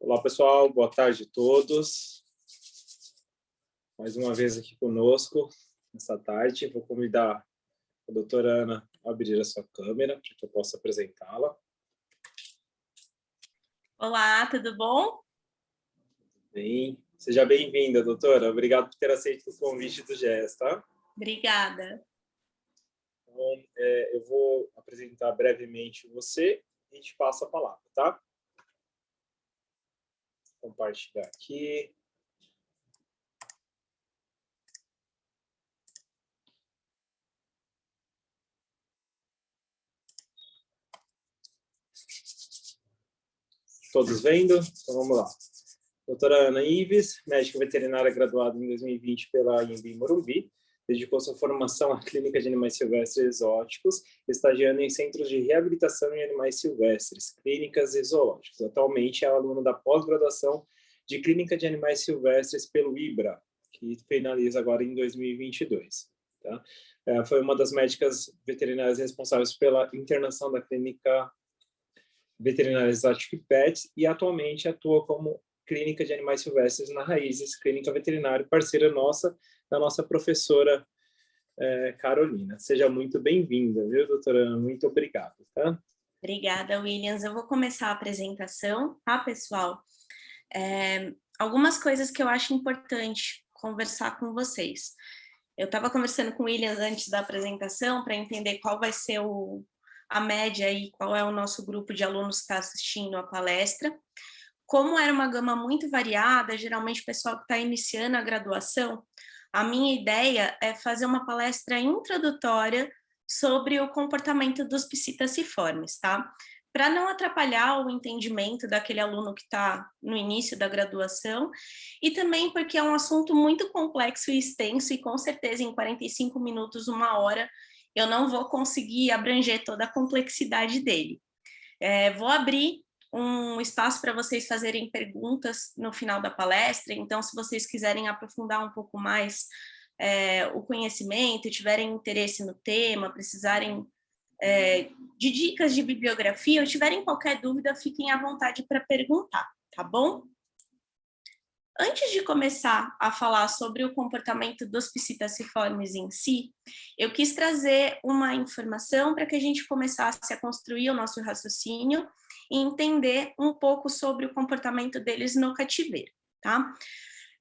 Olá, pessoal. Boa tarde a todos. Mais uma vez aqui conosco, nessa tarde. Vou convidar a doutora Ana a abrir a sua câmera, para que eu possa apresentá-la. Olá, tudo bom? Bem, seja bem-vinda, doutora. Obrigado por ter aceito o convite do GES, tá? Obrigada. Então, eu vou apresentar brevemente você e a gente passa a palavra, tá? Vou compartilhar aqui. Todos vendo? Então, vamos lá. Doutora Ana Ives, médica veterinária graduada em 2020 pela Anhembi Morumbi, dedicou sua formação à clínica de animais silvestres exóticos, estagiando em centros de reabilitação em animais silvestres, clínicas e zoológicos. Atualmente é aluna da pós-graduação de clínica de animais silvestres pelo IBRA, que finaliza agora em 2022. Tá? Foi uma das médicas veterinárias responsáveis pela internação da clínica veterinária exótica Pets e atualmente atua como clínica de animais silvestres na Raízes, clínica veterinária, parceira nossa, da nossa professora Carolina. Seja muito bem-vinda, viu, doutora Ana? Muito obrigado, tá? Obrigada, Williams. Eu vou começar a apresentação, tá, pessoal? Algumas coisas que eu acho importante conversar com vocês. Eu estava conversando com o Williams antes da apresentação para entender qual vai ser a média e qual é o nosso grupo de alunos que está assistindo a palestra. Como era uma gama muito variada, geralmente o pessoal que está iniciando a graduação, a minha ideia é fazer uma palestra introdutória sobre o comportamento dos psittaciformes, tá? Para não atrapalhar o entendimento daquele aluno que está no início da graduação, e também porque é um assunto muito complexo e extenso, e com certeza em 45 minutos, 1 hora, eu não vou conseguir abranger toda a complexidade dele. Vou abrir um espaço para vocês fazerem perguntas no final da palestra, então se vocês quiserem aprofundar um pouco mais o conhecimento, tiverem interesse no tema, precisarem de dicas de bibliografia, ou tiverem qualquer dúvida, fiquem à vontade para perguntar, tá bom? Antes de começar a falar sobre o comportamento dos psittaciformes em si, eu quis trazer uma informação para que a gente começasse a construir o nosso raciocínio e entender um pouco sobre o comportamento deles no cativeiro, tá?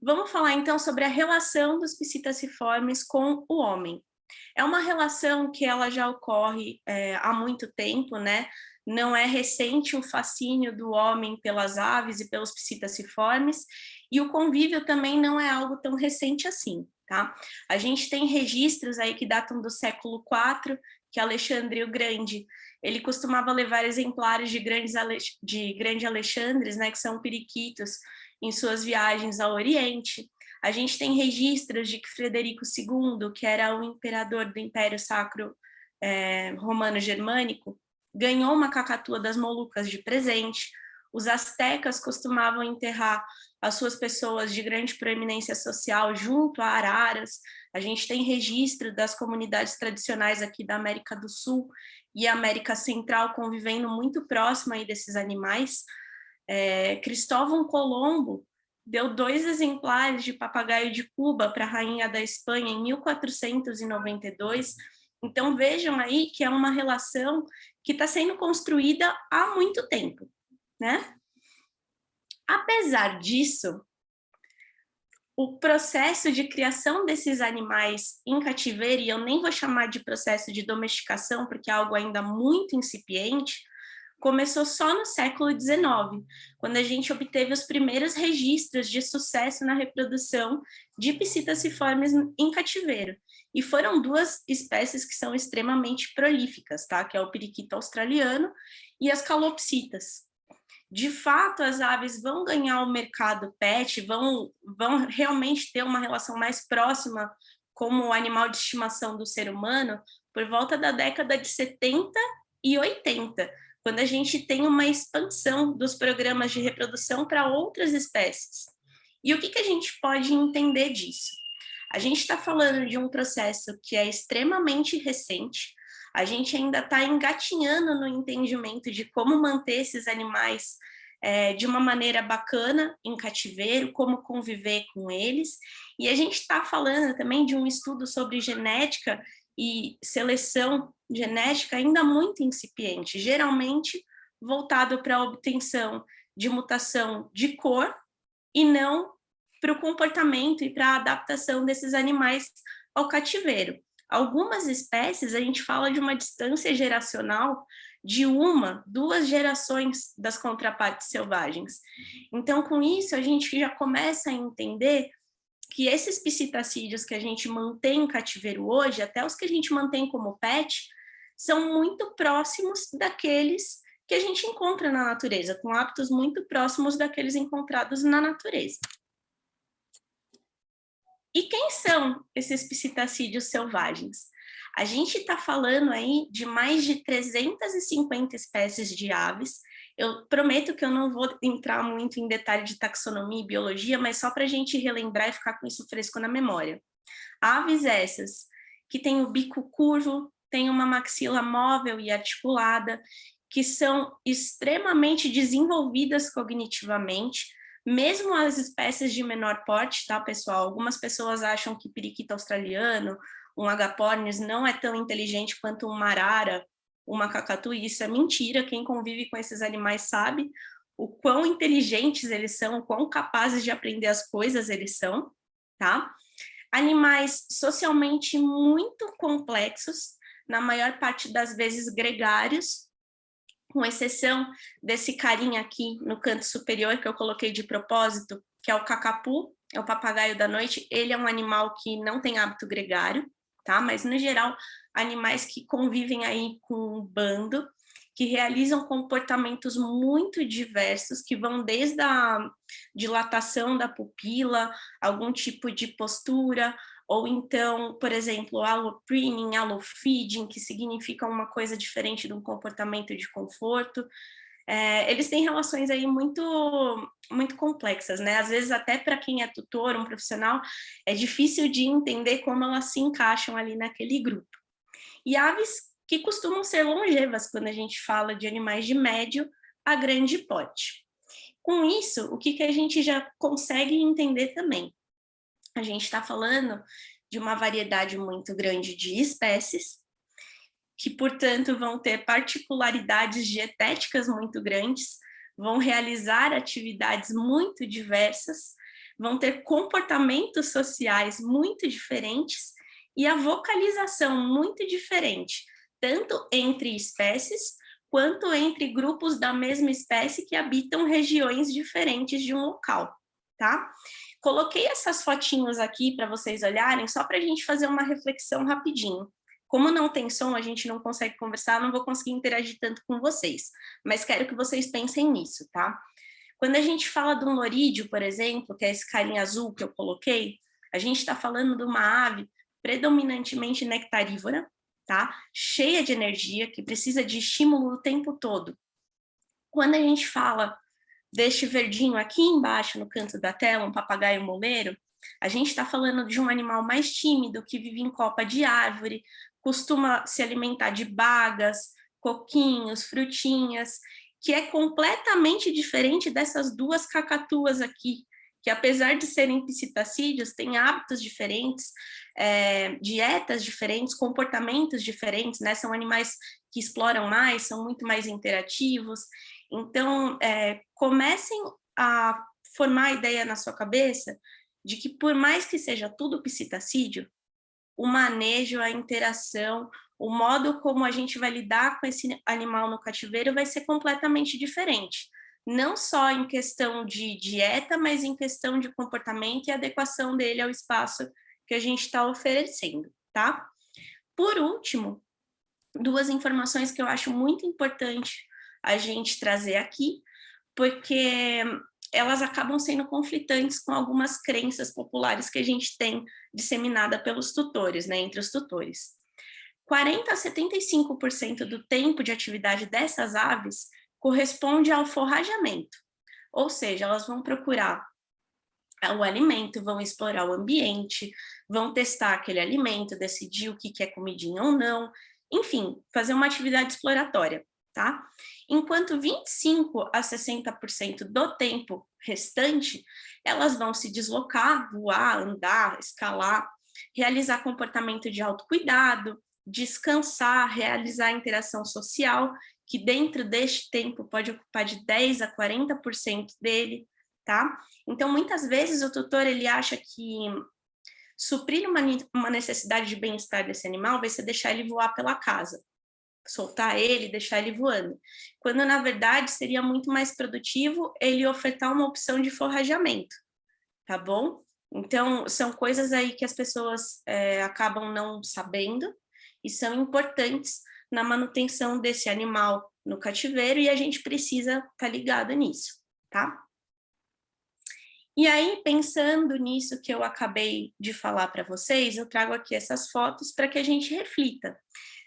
Vamos falar então sobre a relação dos psittaciformes com o homem. É uma relação que ela já ocorre há muito tempo, né? Não é recente o fascínio do homem pelas aves e pelos psittaciformes, e o convívio também não é algo tão recente assim, tá? A gente tem registros aí que datam do século IV, que Alexandre o Grande, ele costumava levar exemplares de grande Alexandres, né, que são periquitos, em suas viagens ao Oriente. A gente tem registros de que Frederico II, que era o imperador do Império Sacro Romano-Germânico, ganhou uma cacatua das Molucas de presente. Os astecas costumavam enterrar as suas pessoas de grande proeminência social junto a araras. A gente tem registro das comunidades tradicionais aqui da América do Sul e América Central convivendo muito próximo aí desses animais. Cristóvão Colombo deu 2 exemplares de papagaio de Cuba para a rainha da Espanha em 1492. Então vejam aí que é uma relação que está sendo construída há muito tempo, né? Apesar disso, o processo de criação desses animais em cativeiro, e eu nem vou chamar de processo de domesticação, porque é algo ainda muito incipiente, começou só no século XIX, quando a gente obteve os primeiros registros de sucesso na reprodução de psittaciformes em cativeiro. E foram 2 espécies que são extremamente prolíficas, tá? Que é o periquito australiano e as calopsitas. De fato, as aves vão ganhar o mercado pet, vão realmente ter uma relação mais próxima como o animal de estimação do ser humano por volta da década de 70 e 80, quando a gente tem uma expansão dos programas de reprodução para outras espécies. E o que a gente pode entender disso? A gente está falando de um processo que é extremamente recente, a gente ainda está engatinhando no entendimento de como manter esses animais de uma maneira bacana em cativeiro, como conviver com eles. E a gente está falando também de um estudo sobre genética e seleção genética ainda muito incipiente, geralmente voltado para a obtenção de mutação de cor e não para o comportamento e para a adaptação desses animais ao cativeiro. Algumas espécies, a gente fala de uma distância geracional de 1, 2 gerações das contrapartes selvagens. Então, com isso, a gente já começa a entender que esses psitacídeos que a gente mantém em cativeiro hoje, até os que a gente mantém como pet, são muito próximos daqueles que a gente encontra na natureza, com hábitos muito próximos daqueles encontrados na natureza. E quem são esses psitacídeos selvagens? A gente está falando aí de mais de 350 espécies de aves. Eu prometo que eu não vou entrar muito em detalhe de taxonomia e biologia, mas só para a gente relembrar e ficar com isso fresco na memória. Aves essas que têm o bico curvo, têm uma maxila móvel e articulada, que são extremamente desenvolvidas cognitivamente, mesmo as espécies de menor porte, tá, pessoal? Algumas pessoas acham que periquito australiano, um agapornis, não é tão inteligente quanto um marara, uma cacatu, e isso é mentira. Quem convive com esses animais sabe o quão inteligentes eles são, o quão capazes de aprender as coisas eles são, tá? Animais socialmente muito complexos, na maior parte das vezes gregários, com exceção desse carinha aqui no canto superior que eu coloquei de propósito, que é o cacapu, é o papagaio da noite. Ele é um animal que não tem hábito gregário, tá? Mas, no geral, animais que convivem aí com um bando, que realizam comportamentos muito diversos, que vão desde a dilatação da pupila, algum tipo de postura, ou então, por exemplo, allopreening, allofeeding, que significa uma coisa diferente de um comportamento de conforto. Eles têm relações aí muito, muito complexas, né? Às vezes, até para quem é tutor, um profissional, é difícil de entender como elas se encaixam ali naquele grupo. E aves que costumam ser longevas quando a gente fala de animais de médio a grande porte. Com isso, o que a gente já consegue entender também? A gente está falando de uma variedade muito grande de espécies, que, portanto, vão ter particularidades dietéticas muito grandes, vão realizar atividades muito diversas, vão ter comportamentos sociais muito diferentes e a vocalização muito diferente, tanto entre espécies, quanto entre grupos da mesma espécie que habitam regiões diferentes de um local, tá? Coloquei essas fotinhos aqui para vocês olharem, só para a gente fazer uma reflexão rapidinho. Como não tem som, a gente não consegue conversar, não vou conseguir interagir tanto com vocês, mas quero que vocês pensem nisso, tá? Quando a gente fala de um lorídeo, por exemplo, que é esse carinha azul que eu coloquei, a gente está falando de uma ave predominantemente nectarívora, tá? Cheia de energia, que precisa de estímulo o tempo todo. Quando a gente fala deste verdinho aqui embaixo no canto da tela, um papagaio moleiro, a gente está falando de um animal mais tímido, que vive em copa de árvore, costuma se alimentar de bagas, coquinhos, frutinhas, que é completamente diferente dessas duas cacatuas aqui, que apesar de serem psitacídeos, têm hábitos diferentes, dietas diferentes, comportamentos diferentes, né? São animais que exploram mais, são muito mais interativos. Então, comecem a formar a ideia na sua cabeça de que, por mais que seja tudo psitacídeo, o manejo, a interação, o modo como a gente vai lidar com esse animal no cativeiro vai ser completamente diferente. Não só em questão de dieta, mas em questão de comportamento e adequação dele ao espaço que a gente está oferecendo, tá? Por último, 2 informações que eu acho muito importante a gente trazer aqui, porque elas acabam sendo conflitantes com algumas crenças populares que a gente tem disseminada pelos tutores, né, entre os tutores. 40% a 75% do tempo de atividade dessas aves corresponde ao forrageamento, ou seja, elas vão procurar o alimento, vão explorar o ambiente, vão testar aquele alimento, decidir o que é comidinha ou não, enfim, fazer uma atividade exploratória. tá? Enquanto 25% a 60% do tempo restante, elas vão se deslocar, voar, andar, escalar, realizar comportamento de autocuidado, descansar, realizar interação social, que dentro deste tempo pode ocupar de 10% a 40% dele, tá? Então, muitas vezes o tutor, ele acha que suprir uma necessidade de bem-estar desse animal vai ser deixar ele voar pela casa, soltar ele, deixar ele voando, quando na verdade seria muito mais produtivo ele ofertar uma opção de forrageamento, tá bom? Então, são coisas aí que as pessoas acabam não sabendo e são importantes na manutenção desse animal no cativeiro, e a gente precisa estar ligado nisso, tá? E aí, pensando nisso que eu acabei de falar para vocês, eu trago aqui essas fotos para que a gente reflita.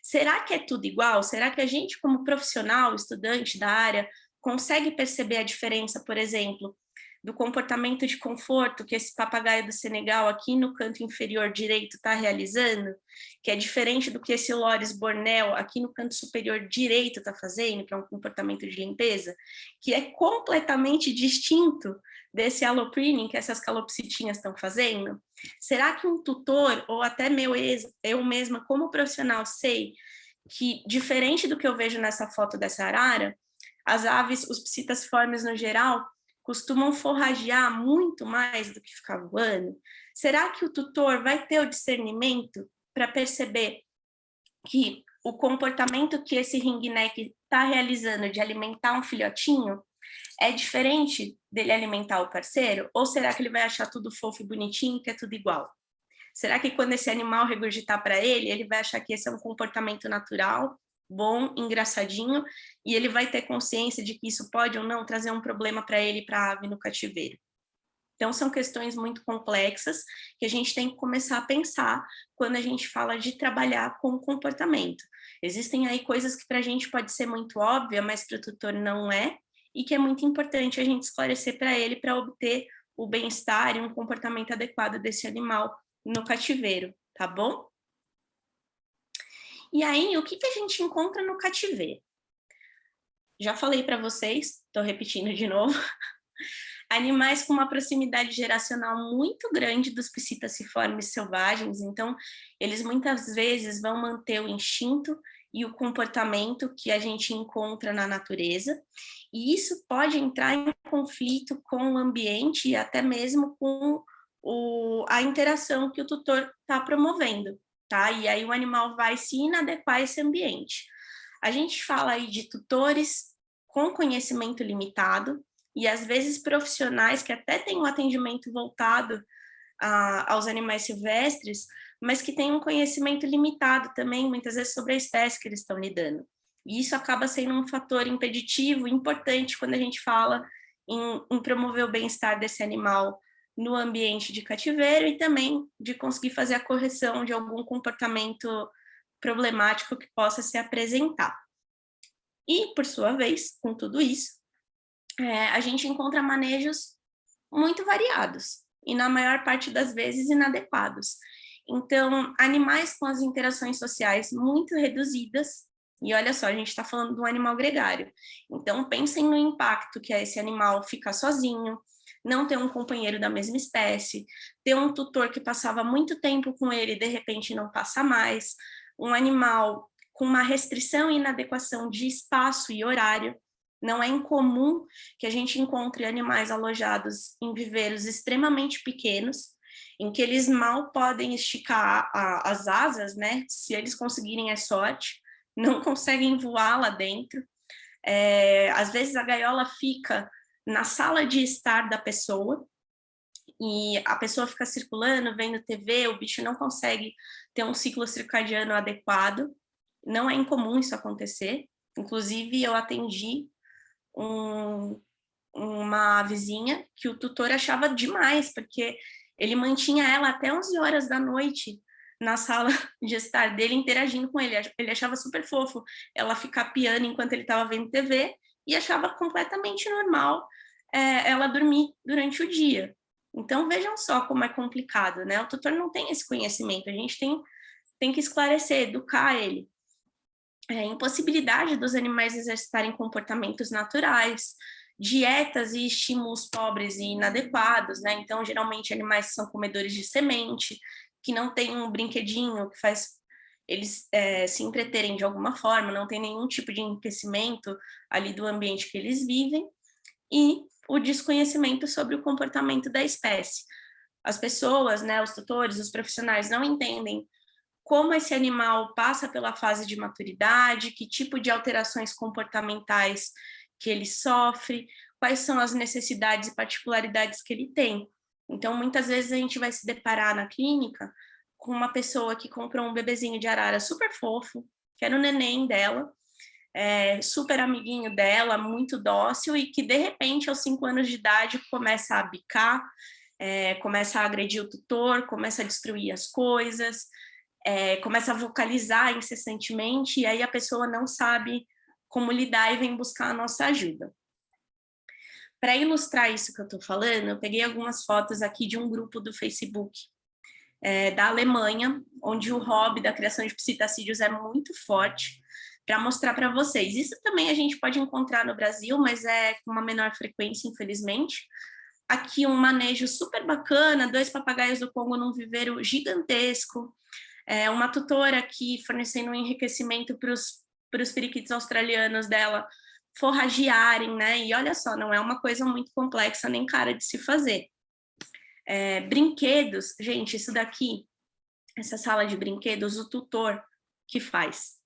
Será que é tudo igual? Será que a gente, como profissional, estudante da área, consegue perceber a diferença, por exemplo, do comportamento de conforto que esse papagaio do Senegal aqui no canto inferior direito está realizando, que é diferente do que esse Loris Borneo aqui no canto superior direito está fazendo, que é um comportamento de limpeza, que é completamente distinto desse allopreening que essas calopsitinhas estão fazendo? Será que um tutor, ou até eu mesma como profissional, sei que, diferente do que eu vejo nessa foto dessa arara, as aves, os psittaciformes no geral, costumam forragear muito mais do que ficar voando? Será que o tutor vai ter o discernimento para perceber que o comportamento que esse ringneck está realizando de alimentar um filhotinho é diferente dele alimentar o parceiro? Ou será que ele vai achar tudo fofo e bonitinho, que é tudo igual? Será que quando esse animal regurgitar para ele, ele vai achar que esse é um comportamento natural, bom, engraçadinho, e ele vai ter consciência de que isso pode ou não trazer um problema para ele e para a ave no cativeiro? Então, são questões muito complexas que a gente tem que começar a pensar quando a gente fala de trabalhar com comportamento. Existem aí coisas que para a gente pode ser muito óbvia, mas para o tutor não é, e que é muito importante a gente esclarecer para ele para obter o bem-estar e um comportamento adequado desse animal no cativeiro, tá bom? E aí, o que a gente encontra no cativeiro? Já falei para vocês, estou repetindo de novo, animais com uma proximidade geracional muito grande dos psittaciformes selvagens, então eles muitas vezes vão manter o instinto e o comportamento que a gente encontra na natureza, e isso pode entrar em conflito com o ambiente e até mesmo com a interação que o tutor está promovendo, tá? E aí o animal vai se inadequar a esse ambiente. A gente fala aí de tutores com conhecimento limitado, e às vezes profissionais que até têm um atendimento voltado aos animais silvestres, mas que têm um conhecimento limitado também, muitas vezes, sobre a espécie que eles estão lidando. E isso acaba sendo um fator impeditivo importante quando a gente fala em promover o bem-estar desse animal no ambiente de cativeiro, e também de conseguir fazer a correção de algum comportamento problemático que possa se apresentar. E, por sua vez, com tudo isso, a gente encontra manejos muito variados e, na maior parte das vezes, inadequados. Então, animais com as interações sociais muito reduzidas, e olha só, a gente está falando de um animal gregário, então pensem no impacto que é esse animal ficar sozinho, não ter um companheiro da mesma espécie, ter um tutor que passava muito tempo com ele e de repente não passa mais, um animal com uma restrição e inadequação de espaço e horário. Não é incomum que a gente encontre animais alojados em viveiros extremamente pequenos, em que eles mal podem esticar as asas, né? Se eles conseguirem é sorte, não conseguem voar lá dentro. Às vezes a gaiola fica na sala de estar da pessoa, e a pessoa fica circulando, vendo TV, o bicho não consegue ter um ciclo circadiano adequado. Não é incomum isso acontecer. Inclusive, eu atendi uma vizinha que o tutor achava demais, porque ele mantinha ela até 11 horas da noite na sala de estar dele, interagindo com ele. Ele achava super fofo ela ficar piando enquanto ele estava vendo TV, e achava completamente normal ela dormir durante o dia. Então, vejam só como é complicado, né? O tutor não tem esse conhecimento, a gente tem que esclarecer, educar ele. impossibilidade dos animais exercitarem comportamentos naturais, dietas e estímulos pobres e inadequados, né? Então, geralmente, animais são comedores de semente, que não tem um brinquedinho que faz eles se entreterem de alguma forma, não tem nenhum tipo de enriquecimento ali do ambiente que eles vivem, e o desconhecimento sobre o comportamento da espécie. As pessoas, né, os tutores, os profissionais não entendem como esse animal passa pela fase de maturidade, que tipo de alterações comportamentais que ele sofre, quais são as necessidades e particularidades que ele tem. Então, muitas vezes a gente vai se deparar na clínica com uma pessoa que comprou um bebezinho de arara super fofo, que era o neném dela, super amiguinho dela, muito dócil, e que, de repente, aos 5 anos de idade, começa a bicar, começa a agredir o tutor, começa a destruir as coisas, começa a vocalizar incessantemente, e aí a pessoa não sabe como lidar e vem buscar a nossa ajuda. Para ilustrar isso que eu estou falando, eu peguei algumas fotos aqui de um grupo do Facebook da Alemanha, onde o hobby da criação de psitacídeos é muito forte, para mostrar para vocês. Isso também a gente pode encontrar no Brasil, mas é com uma menor frequência, infelizmente. Aqui um manejo super bacana, 2 papagaios do Congo num viveiro gigantesco, uma tutora aqui fornecendo um enriquecimento para os periquitos australianos dela forragearem, né? E olha só, não é uma coisa muito complexa nem cara de se fazer. Brinquedos, gente, isso daqui, essa sala de brinquedos, o tutor que faz.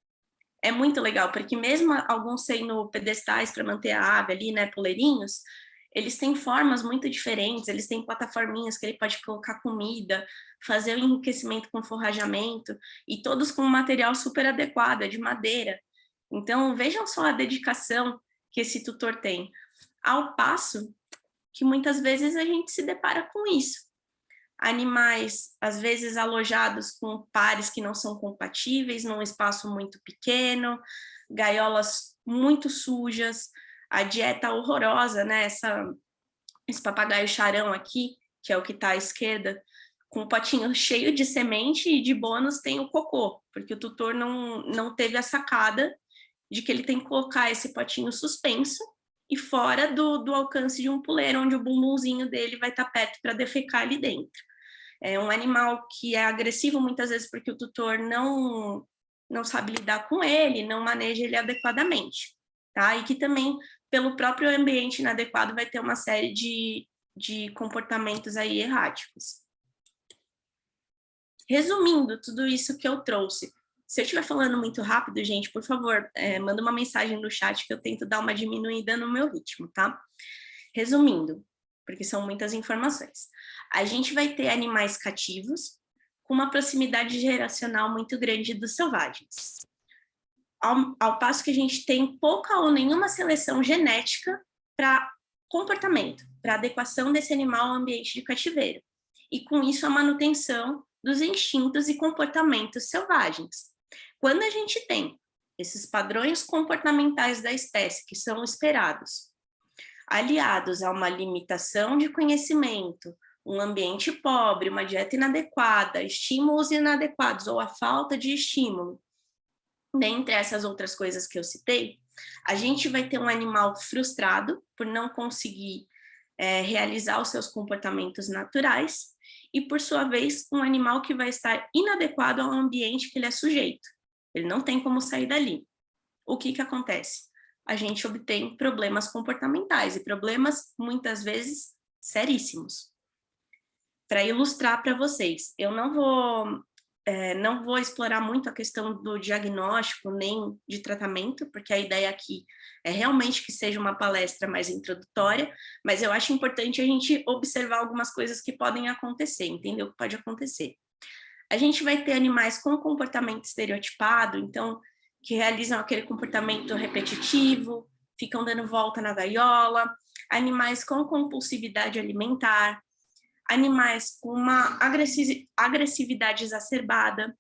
É muito legal, porque mesmo alguns sendo pedestais para manter a ave ali, né, poleirinhos, eles têm formas muito diferentes, eles têm plataforminhas que ele pode colocar comida, fazer o enriquecimento com forrajamento, e todos com um material super adequado, é de madeira. Então, vejam só a dedicação que esse tutor tem. Ao passo que muitas vezes a gente se depara com isso. Animais, às vezes, alojados com pares que não são compatíveis, num espaço muito pequeno, gaiolas muito sujas, a dieta horrorosa, né? Esse papagaio charão aqui, que é o que está à esquerda, com o potinho cheio de semente, e de bônus tem o cocô, porque o tutor não teve a sacada de que ele tem que colocar esse potinho suspenso e fora do alcance de um puleiro, onde o bumbumzinho dele vai estar perto para defecar ali dentro. É um animal que é agressivo muitas vezes porque o tutor não sabe lidar com ele, não maneja ele adequadamente, tá? E que também, pelo próprio ambiente inadequado, vai ter uma série de comportamentos aí erráticos. Resumindo tudo isso que eu trouxe, se eu estiver falando muito rápido, gente, por favor, manda uma mensagem no chat que eu tento dar uma diminuída no meu ritmo, tá? Resumindo, porque são muitas informações. A gente vai ter animais cativos com uma proximidade geracional muito grande dos selvagens. Ao passo que a gente tem pouca ou nenhuma seleção genética para comportamento, para adequação desse animal ao ambiente de cativeiro. E com isso a manutenção dos instintos e comportamentos selvagens. Quando a gente tem esses padrões comportamentais da espécie que são esperados, aliados a uma limitação de conhecimento, um ambiente pobre, uma dieta inadequada, estímulos inadequados ou a falta de estímulo, dentre essas outras coisas que eu citei, a gente vai ter um animal frustrado por não conseguir realizar os seus comportamentos naturais e, por sua vez, um animal que vai estar inadequado ao ambiente que ele é sujeito. Ele não tem como sair dali. O que acontece? A gente obtém problemas comportamentais e problemas, muitas vezes, seríssimos. Para ilustrar para vocês, eu não vou explorar muito a questão do diagnóstico nem de tratamento, porque a ideia aqui é realmente que seja uma palestra mais introdutória, mas eu acho importante a gente observar algumas coisas que podem acontecer, entender o que pode acontecer. A gente vai ter animais com comportamento estereotipado, então, que realizam aquele comportamento repetitivo, ficam dando volta na gaiola, animais com compulsividade alimentar, animais com uma agressividade exacerbada,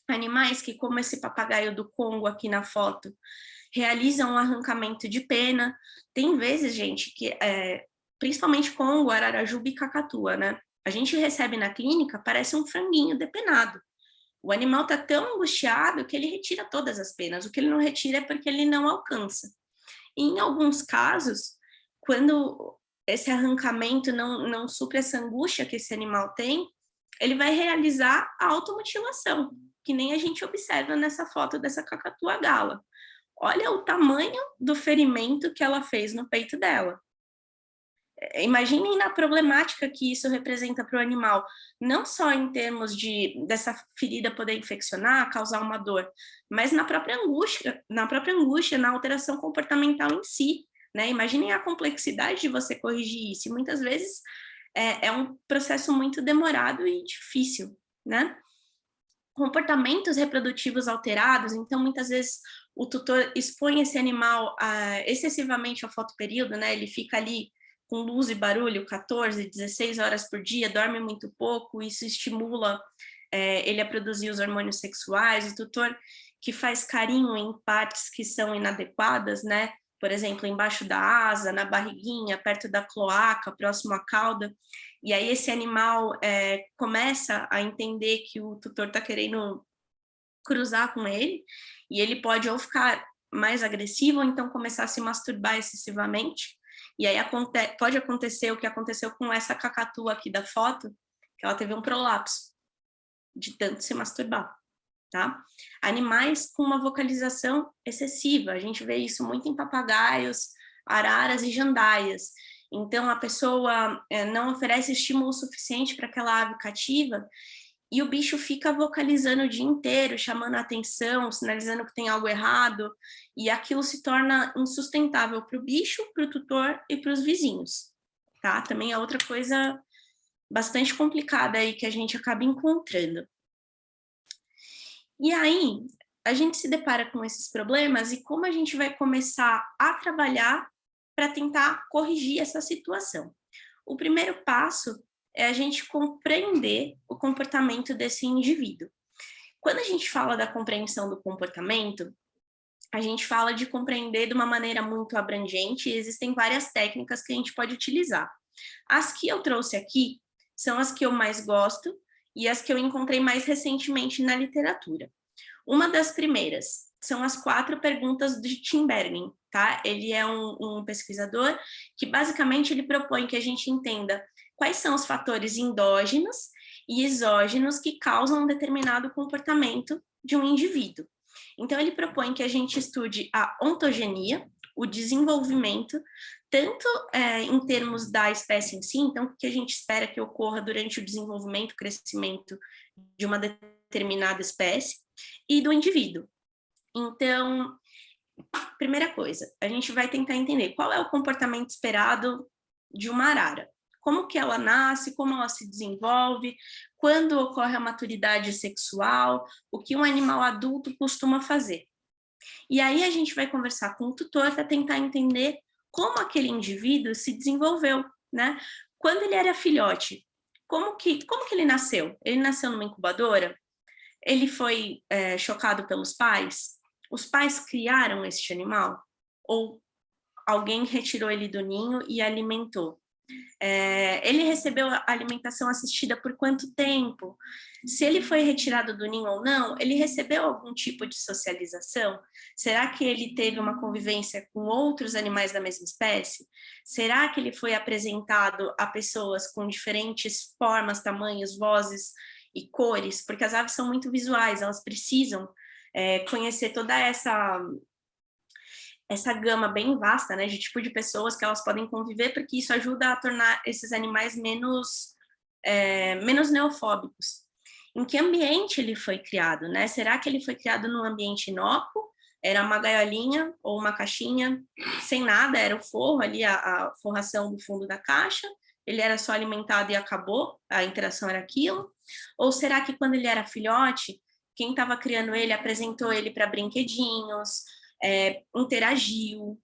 animais que, como esse papagaio do Congo aqui na foto, realizam um arrancamento de pena. Tem vezes, gente, que principalmente Congo, Ararajuba e Cacatua, né? A gente recebe na clínica, parece um franguinho depenado. O animal está tão angustiado que ele retira todas as penas. O que ele não retira é porque ele não alcança. E em alguns casos, quando esse arrancamento não supre essa angústia que esse animal tem, ele vai realizar a automutilação, que nem a gente observa nessa foto dessa cacatua gala. Olha o tamanho do ferimento que ela fez no peito dela. Imaginem na problemática que isso representa para o animal, não só em termos dessa ferida poder infeccionar, causar uma dor, mas na própria angústia, na alteração comportamental em si, né? Imaginem a complexidade de você corrigir isso, e muitas vezes é um processo muito demorado e difícil, né? Comportamentos reprodutivos alterados, então muitas vezes o tutor expõe esse animal excessivamente ao fotoperíodo, né? Ele fica ali com luz e barulho 14, 16 horas por dia, dorme muito pouco, isso estimula ele a produzir os hormônios sexuais. O tutor que faz carinho em partes que são inadequadas, né? Por exemplo, embaixo da asa, na barriguinha, perto da cloaca, próximo à cauda, e aí esse animal começa a entender que o tutor está querendo cruzar com ele, e ele pode ou ficar mais agressivo, ou então começar a se masturbar excessivamente, e aí pode acontecer o que aconteceu com essa cacatua aqui da foto, que ela teve um prolapso, de tanto se masturbar, tá? Animais com uma vocalização excessiva, a gente vê isso muito em papagaios, araras e jandaias. Então, a pessoa não oferece estímulo suficiente para aquela ave cativa, e o bicho fica vocalizando o dia inteiro, chamando a atenção, sinalizando que tem algo errado, e aquilo se torna insustentável para o bicho, para o tutor e para os vizinhos, tá? Também é outra coisa bastante complicada aí que a gente acaba encontrando. E aí, a gente se depara com esses problemas e como a gente vai começar a trabalhar para tentar corrigir essa situação. O primeiro passo é a gente compreender o comportamento desse indivíduo. Quando a gente fala da compreensão do comportamento, a gente fala de compreender de uma maneira muito abrangente, e existem várias técnicas que a gente pode utilizar. As que eu trouxe aqui são as que eu mais gosto e as que eu encontrei mais recentemente na literatura. Uma das primeiras são as 4 perguntas de Tim Bergin, tá? Ele é um pesquisador que basicamente ele propõe que a gente entenda quais são os fatores endógenos e exógenos que causam um determinado comportamento de um indivíduo. Então, ele propõe que a gente estude a ontogenia, o desenvolvimento, tanto em termos da espécie em si, então, o que a gente espera que ocorra durante o desenvolvimento, crescimento de uma determinada espécie, e do indivíduo. Então, primeira coisa, a gente vai tentar entender qual é o comportamento esperado de uma arara. Como que ela nasce, como ela se desenvolve, quando ocorre a maturidade sexual, o que um animal adulto costuma fazer. E aí a gente vai conversar com o tutor para tentar entender como aquele indivíduo se desenvolveu, né? Quando ele era filhote, como que ele nasceu? Ele nasceu numa incubadora? Ele foi chocado pelos pais? Os pais criaram este animal? Ou alguém retirou ele do ninho e alimentou? Ele recebeu a alimentação assistida por quanto tempo? Se ele foi retirado do ninho ou não, ele recebeu algum tipo de socialização? Será que ele teve uma convivência com outros animais da mesma espécie? Será que ele foi apresentado a pessoas com diferentes formas, tamanhos, vozes e cores? Porque as aves são muito visuais, elas precisam conhecer toda essa gama bem vasta, né, de tipo de pessoas que elas podem conviver, porque isso ajuda a tornar esses animais menos neofóbicos. Em que ambiente ele foi criado, né? Será que ele foi criado num ambiente inócuo? Era uma gaiolinha ou uma caixinha sem nada, era o forro ali, a forração do fundo da caixa, ele era só alimentado e acabou, a interação era aquilo? Ou será que quando ele era filhote, quem estava criando ele apresentou ele para brinquedinhos, interagiu,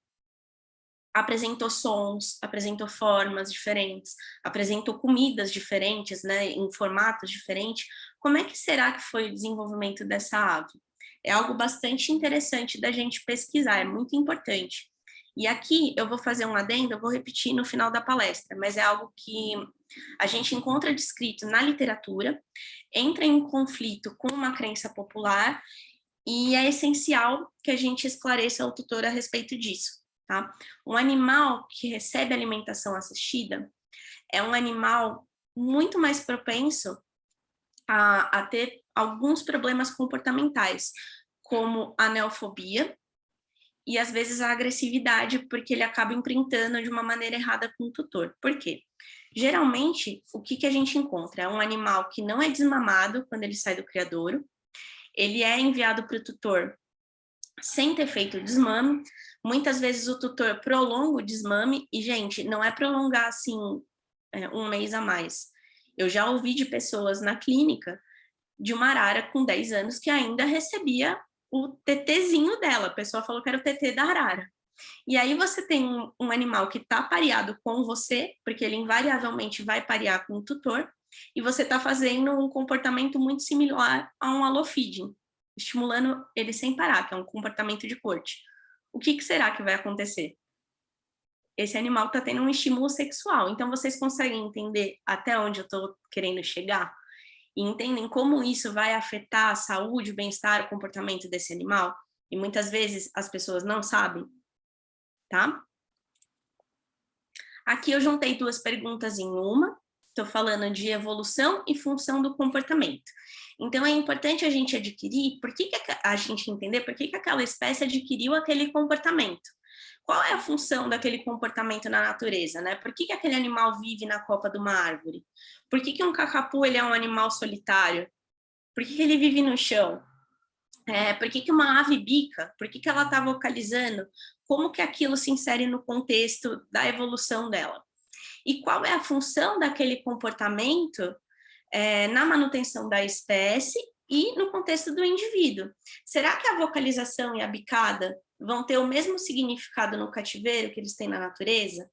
apresentou sons, apresentou formas diferentes, apresentou comidas diferentes, né, em formatos diferentes? Como é que será que foi o desenvolvimento dessa ave? É algo bastante interessante da gente pesquisar, é muito importante. E aqui eu vou fazer um adendo, eu vou repetir no final da palestra, mas é algo que a gente encontra descrito na literatura, entra em conflito com uma crença popular e é essencial que a gente esclareça ao tutor a respeito disso, tá? Um animal que recebe alimentação assistida é um animal muito mais propenso a ter alguns problemas comportamentais, como a neofobia e, às vezes, a agressividade, porque ele acaba imprintando de uma maneira errada com o tutor. Por quê? Geralmente, o que a gente encontra? É um animal que não é desmamado quando ele sai do criadouro, ele é enviado para o tutor sem ter feito o desmame, muitas vezes o tutor prolonga o desmame, e, gente, não é prolongar, assim, um mês a mais. Eu já ouvi de pessoas na clínica de uma arara com 10 anos que ainda recebia o tetezinho dela. A pessoa falou que era o tetê da arara. E aí você tem um animal que está pareado com você, porque ele invariavelmente vai parear com o tutor, e você está fazendo um comportamento muito similar a um alofeeding, estimulando ele sem parar, que é um comportamento de corte. O que será que vai acontecer? Esse animal está tendo um estímulo sexual. Então, vocês conseguem entender até onde eu estou querendo chegar? E entendem como isso vai afetar a saúde, o bem-estar, o comportamento desse animal? E muitas vezes as pessoas não sabem, tá? Aqui eu juntei duas perguntas em uma. Estou falando de evolução e função do comportamento. Então, é importante a gente adquirir, a gente entender por que aquela espécie adquiriu aquele comportamento. Qual é a função daquele comportamento na natureza, né? Por que aquele animal vive na copa de uma árvore? Por que um cacapu ele é um animal solitário? Por que ele vive no chão? Por que uma ave bica? Por que ela está vocalizando? Como que aquilo se insere no contexto da evolução dela? E qual é a função daquele comportamento na manutenção da espécie e no contexto do indivíduo? Será que a vocalização e a bicada vão ter o mesmo significado no cativeiro que eles têm na natureza?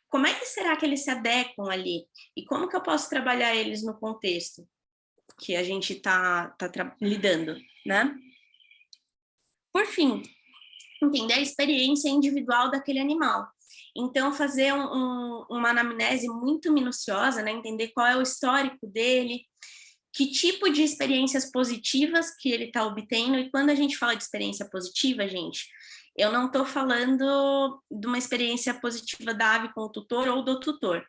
Como é que será que eles se adequam ali? E como que eu posso trabalhar eles no contexto que a gente está lidando, né? Por fim, entender a experiência individual daquele animal. Então, fazer uma anamnese muito minuciosa, né? Entender qual é o histórico dele, que tipo de experiências positivas que ele está obtendo. E quando a gente fala de experiência positiva, gente, eu não estou falando de uma experiência positiva da ave com o tutor ou do tutor.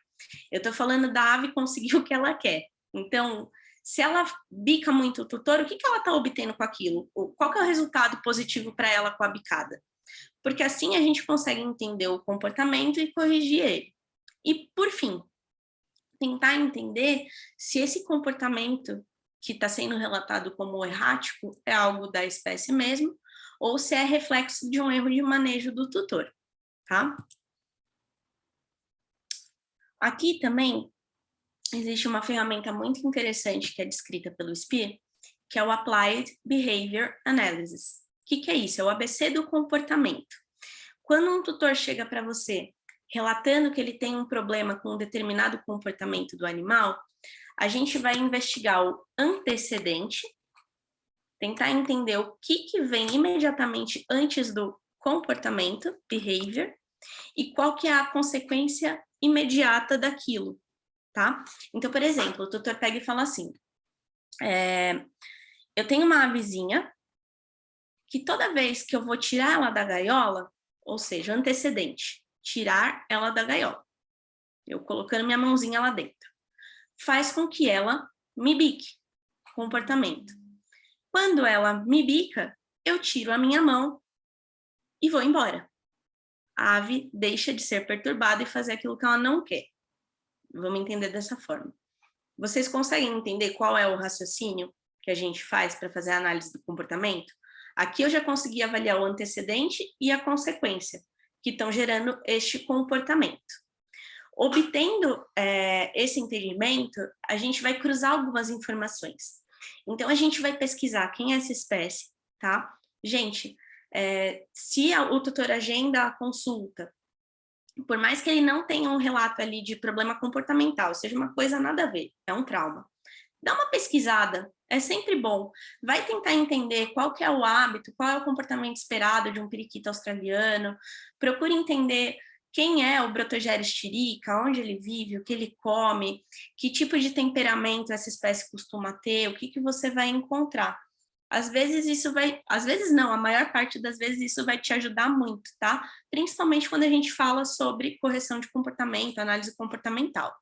Eu estou falando da ave conseguir o que ela quer. Então, se ela bica muito o tutor, o que ela está obtendo com aquilo? Qual que é o resultado positivo para ela com a bicada? Porque assim a gente consegue entender o comportamento e corrigir ele. E, por fim, tentar entender se esse comportamento que está sendo relatado como errático é algo da espécie mesmo, ou se é reflexo de um erro de manejo do tutor, tá? Aqui também existe uma ferramenta muito interessante que é descrita pelo Spear, que é o Applied Behavior Analysis. O que é isso? É o ABC do comportamento. Quando um tutor chega para você relatando que ele tem um problema com um determinado comportamento do animal, a gente vai investigar o antecedente, tentar entender o que vem imediatamente antes do comportamento, behavior, e qual que é a consequência imediata daquilo, tá? Então, por exemplo, o tutor pega e fala assim, eu tenho uma avezinha que toda vez que eu vou tirar ela da gaiola, ou seja, antecedente, tirar ela da gaiola, eu colocando minha mãozinha lá dentro, faz com que ela me bique, comportamento. Quando ela me bica, eu tiro a minha mão e vou embora. A ave deixa de ser perturbada e fazer aquilo que ela não quer. Vamos entender dessa forma. Vocês conseguem entender qual é o raciocínio que a gente faz para fazer a análise do comportamento? Aqui eu já consegui avaliar o antecedente e a consequência que estão gerando este comportamento. Obtendo esse entendimento, a gente vai cruzar algumas informações. Então, a gente vai pesquisar quem é essa espécie, tá? Gente, se o tutor agenda a consulta, por mais que ele não tenha um relato ali de problema comportamental, seja uma coisa nada a ver, é um trauma, dá uma pesquisada É sempre bom. Vai tentar entender qual que é o hábito, qual é o comportamento esperado de um periquito australiano. Procure entender quem é o Brotogeres tirica, onde ele vive, o que ele come, que tipo de temperamento essa espécie costuma ter, o que, que você vai encontrar. Às vezes isso vai, às vezes não, a maior parte das vezes isso vai te ajudar muito, tá? Principalmente quando a gente fala sobre correção de comportamento, análise comportamental.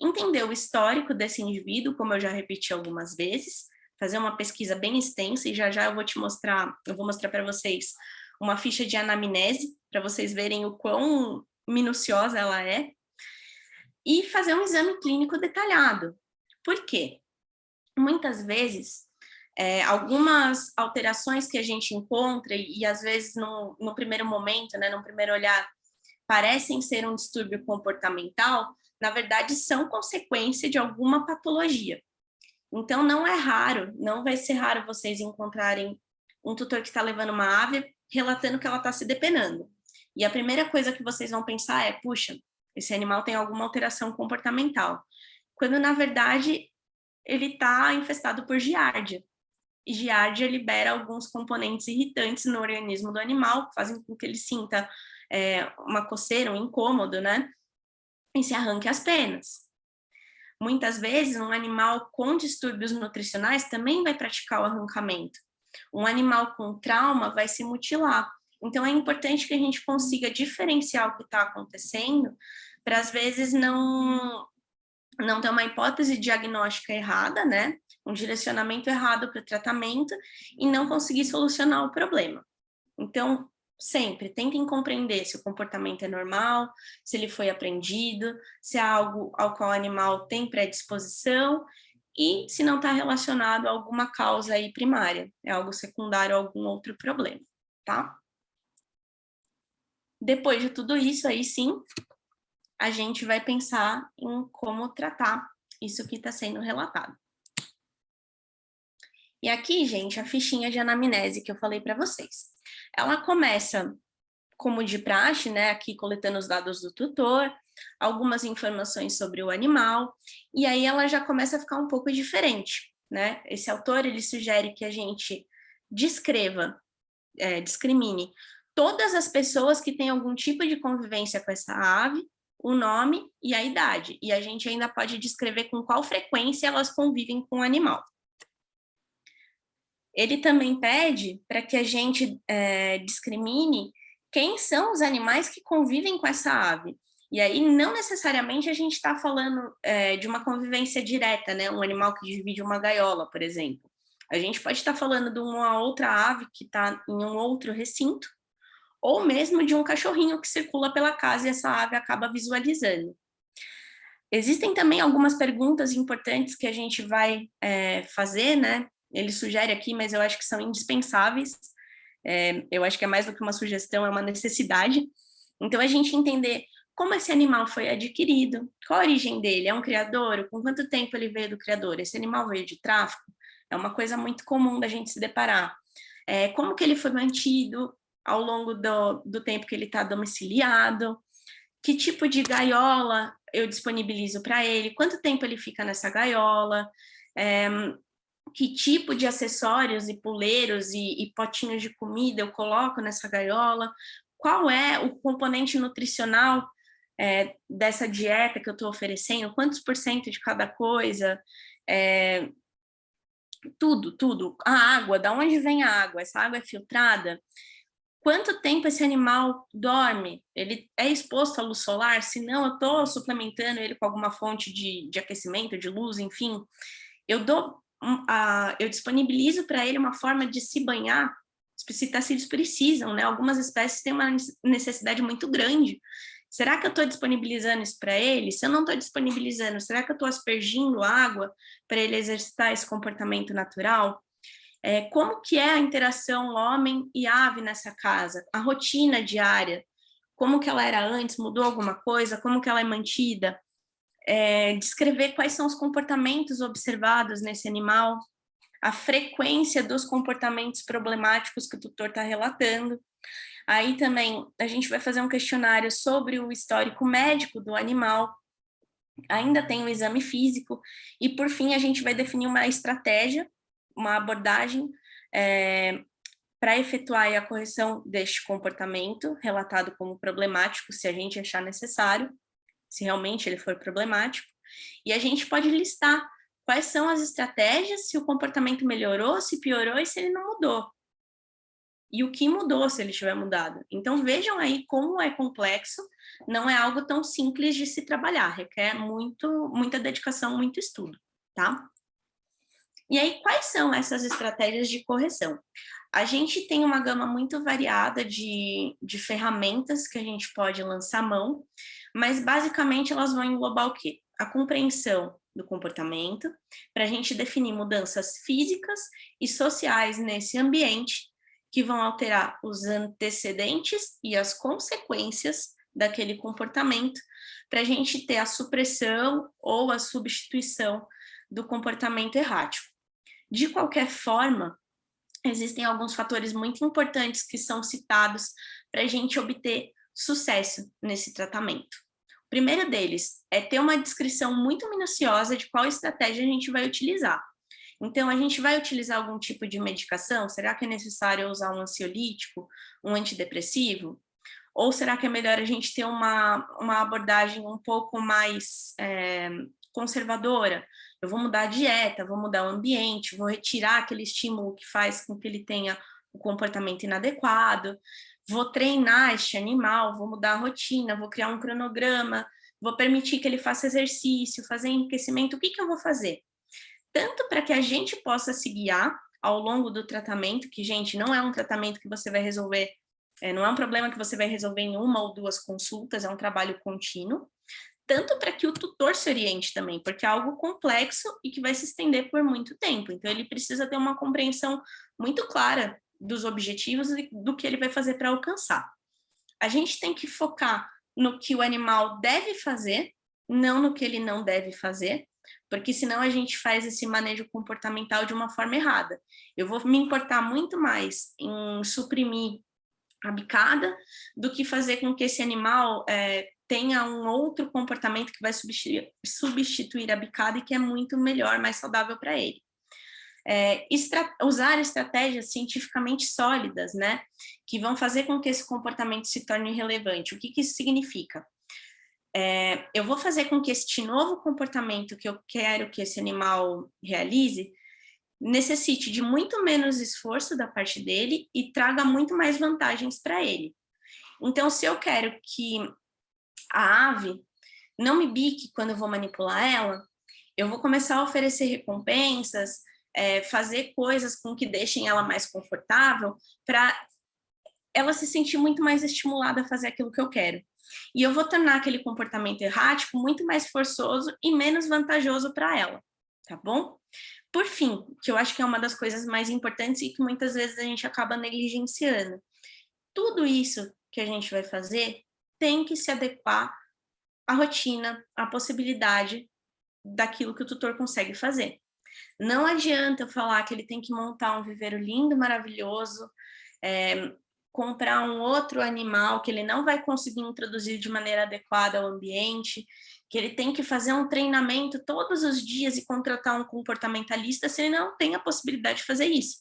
Entender o histórico desse indivíduo, como eu já repeti algumas vezes, fazer uma pesquisa bem extensa, e já já eu vou mostrar para vocês uma ficha de anamnese, para vocês verem o quão minuciosa ela é, e fazer um exame clínico detalhado. Por quê? Muitas vezes, algumas alterações que a gente encontra, e às vezes no primeiro momento, né, no primeiro olhar, parecem ser um distúrbio comportamental, na verdade são consequência de alguma patologia. Então não é raro, não vai ser raro vocês encontrarem um tutor que está levando uma ave relatando que ela está se depenando. E a primeira coisa que vocês vão pensar é, puxa, esse animal tem alguma alteração comportamental. Quando na verdade ele está infestado por giardia. E giardia libera alguns componentes irritantes no organismo do animal, que fazem com que ele sinta uma coceira, um incômodo, né? E se arranque as penas. Muitas vezes, um animal com distúrbios nutricionais também vai praticar o arrancamento. Um animal com trauma vai se mutilar. Então, é importante que a gente consiga diferenciar o que está acontecendo, para às vezes não ter uma hipótese diagnóstica errada, né? Um direcionamento errado para o tratamento e não conseguir solucionar o problema. Então, sempre tentem compreender se o comportamento é normal, se ele foi aprendido, se é algo ao qual o animal tem predisposição e se não está relacionado a alguma causa aí primária, é algo secundário a algum outro problema, tá? Depois de tudo isso, aí sim, a gente vai pensar em como tratar isso que está sendo relatado. E aqui, gente, a fichinha de anamnese que eu falei para vocês. Ela começa, como de praxe, né, aqui coletando os dados do tutor, algumas informações sobre o animal, e aí ela já começa a ficar um pouco diferente, né? Esse autor, ele sugere que a gente discrimine todas as pessoas que têm algum tipo de convivência com essa ave, o nome e a idade, e a gente ainda pode descrever com qual frequência elas convivem com o animal. Ele também pede para que a gente discrimine quem são os animais que convivem com essa ave. E aí, não necessariamente a gente está falando de uma convivência direta, né? Um animal que divide uma gaiola, por exemplo. A gente pode estar falando de uma outra ave que está em um outro recinto, ou mesmo de um cachorrinho que circula pela casa e essa ave acaba visualizando. Existem também algumas perguntas importantes que a gente vai fazer, né? Ele sugere aqui, mas eu acho que são indispensáveis. Eu acho que é mais do que uma sugestão, é uma necessidade. Então, a gente entender como esse animal foi adquirido, qual a origem dele, é um criadouro, com quanto tempo ele veio do criador, esse animal veio de tráfico, é uma coisa muito comum da gente se deparar. Como que ele foi mantido ao longo do tempo que ele está domiciliado, que tipo de gaiola eu disponibilizo para ele, quanto tempo ele fica nessa gaiola, que tipo de acessórios e puleiros e potinhos de comida eu coloco nessa gaiola, qual é o componente nutricional dessa dieta que eu estou oferecendo, quantos por cento de cada coisa, tudo. A água, da onde vem a água? Essa água é filtrada? Quanto tempo esse animal dorme? Ele é exposto à luz solar? Se não, eu estou suplementando ele com alguma fonte de aquecimento, de luz, enfim. Eu disponibilizo para ele uma forma de se banhar, se tecidos precisam, né? Algumas espécies têm uma necessidade muito grande. Será que eu estou disponibilizando isso para ele? Se eu não estou disponibilizando, será que eu estou aspergindo água para ele exercitar esse comportamento natural? Como que é a interação homem e ave nessa casa? A rotina diária, como que ela era antes, mudou alguma coisa? Como que ela é mantida? Descrever quais são os comportamentos observados nesse animal, a frequência dos comportamentos problemáticos que o tutor está relatando. Aí também a gente vai fazer um questionário sobre o histórico médico do animal, Ainda tem o exame físico e, por fim, a gente vai definir uma estratégia, uma abordagem para efetuar a correção deste comportamento relatado como problemático, se a gente achar necessário, se realmente ele for problemático, e a gente pode listar quais são as estratégias, se o comportamento melhorou, se piorou e se ele não mudou. E o que mudou se ele tiver mudado. Então, vejam aí como é complexo, não é algo tão simples de se trabalhar, requer muita dedicação, muito estudo, tá? E aí, quais são essas estratégias de correção? A gente tem uma gama muito variada de ferramentas que a gente pode lançar mão, mas basicamente elas vão englobar o quê? A compreensão do comportamento, para a gente definir mudanças físicas e sociais nesse ambiente, que vão alterar os antecedentes e as consequências daquele comportamento, para a gente ter a supressão ou a substituição do comportamento errático. De qualquer forma, existem alguns fatores muito importantes que são citados para a gente obter sucesso nesse tratamento. O primeiro deles é ter uma descrição muito minuciosa de qual estratégia a gente vai utilizar. Então, a gente vai utilizar algum tipo de medicação? Será que é necessário usar um ansiolítico, um antidepressivo? Ou será que é melhor a gente ter uma abordagem um pouco mais conservadora? Eu vou mudar a dieta, vou mudar o ambiente, vou retirar aquele estímulo que faz com que ele tenha o comportamento inadequado, vou treinar este animal, vou mudar a rotina, vou criar um cronograma, vou permitir que ele faça exercício, fazer enriquecimento. O que eu vou fazer? Tanto para que a gente possa se guiar ao longo do tratamento, que, gente, não é um tratamento que você vai resolver, não é um problema que você vai resolver em 1 ou 2 consultas, é um trabalho contínuo, tanto para que o tutor se oriente também, porque é algo complexo e que vai se estender por muito tempo, então ele precisa ter uma compreensão muito clara dos objetivos e do que ele vai fazer para alcançar. A gente tem que focar no que o animal deve fazer, não no que ele não deve fazer, porque senão a gente faz esse manejo comportamental de uma forma errada. Eu vou me importar muito mais em suprimir a bicada do que fazer com que esse animal tenha um outro comportamento que vai substituir a bicada e que é muito melhor, mais saudável para ele. Usar estratégias cientificamente sólidas, né, que vão fazer com que esse comportamento se torne relevante. O que isso significa? Eu vou fazer com que este novo comportamento que eu quero que esse animal realize necessite de muito menos esforço da parte dele e traga muito mais vantagens para ele. Então, se eu quero que a ave não me bique quando eu vou manipular ela, eu vou começar a oferecer recompensas, fazer coisas com que deixem ela mais confortável, para ela se sentir muito mais estimulada a fazer aquilo que eu quero. E eu vou tornar aquele comportamento errático muito mais forçoso e menos vantajoso para ela, tá bom? Por fim, que eu acho que é uma das coisas mais importantes e que muitas vezes a gente acaba negligenciando. Tudo isso que a gente vai fazer tem que se adequar à rotina, à possibilidade daquilo que o tutor consegue fazer. Não adianta eu falar que ele tem que montar um viveiro lindo, maravilhoso, comprar um outro animal que ele não vai conseguir introduzir de maneira adequada ao ambiente, que ele tem que fazer um treinamento todos os dias e contratar um comportamentalista se ele não tem a possibilidade de fazer isso.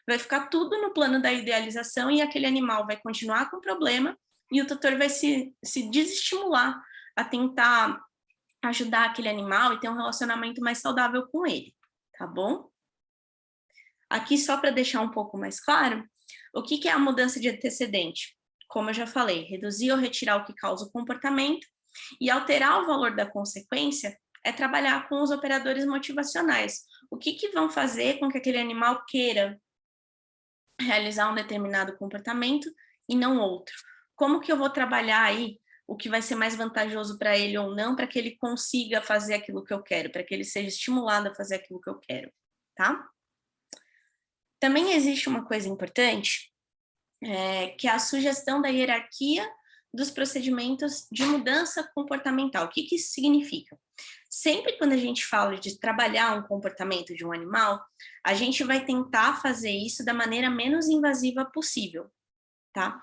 Vai ficar tudo no plano da idealização e aquele animal vai continuar com o problema e o tutor vai se desestimular a tentar ajudar aquele animal e ter um relacionamento mais saudável com ele, tá bom? Aqui, só para deixar um pouco mais claro, o que é a mudança de antecedente? Como eu já falei, reduzir ou retirar o que causa o comportamento e alterar o valor da consequência é trabalhar com os operadores motivacionais. O que vão fazer com que aquele animal queira realizar um determinado comportamento e não outro? Como que eu vou trabalhar aí o que vai ser mais vantajoso para ele ou não, para que ele consiga fazer aquilo que eu quero, para que ele seja estimulado a fazer aquilo que eu quero, tá? Também existe uma coisa importante, que é a sugestão da hierarquia dos procedimentos de mudança comportamental. O que isso significa? Sempre quando a gente fala de trabalhar um comportamento de um animal, a gente vai tentar fazer isso da maneira menos invasiva possível, tá?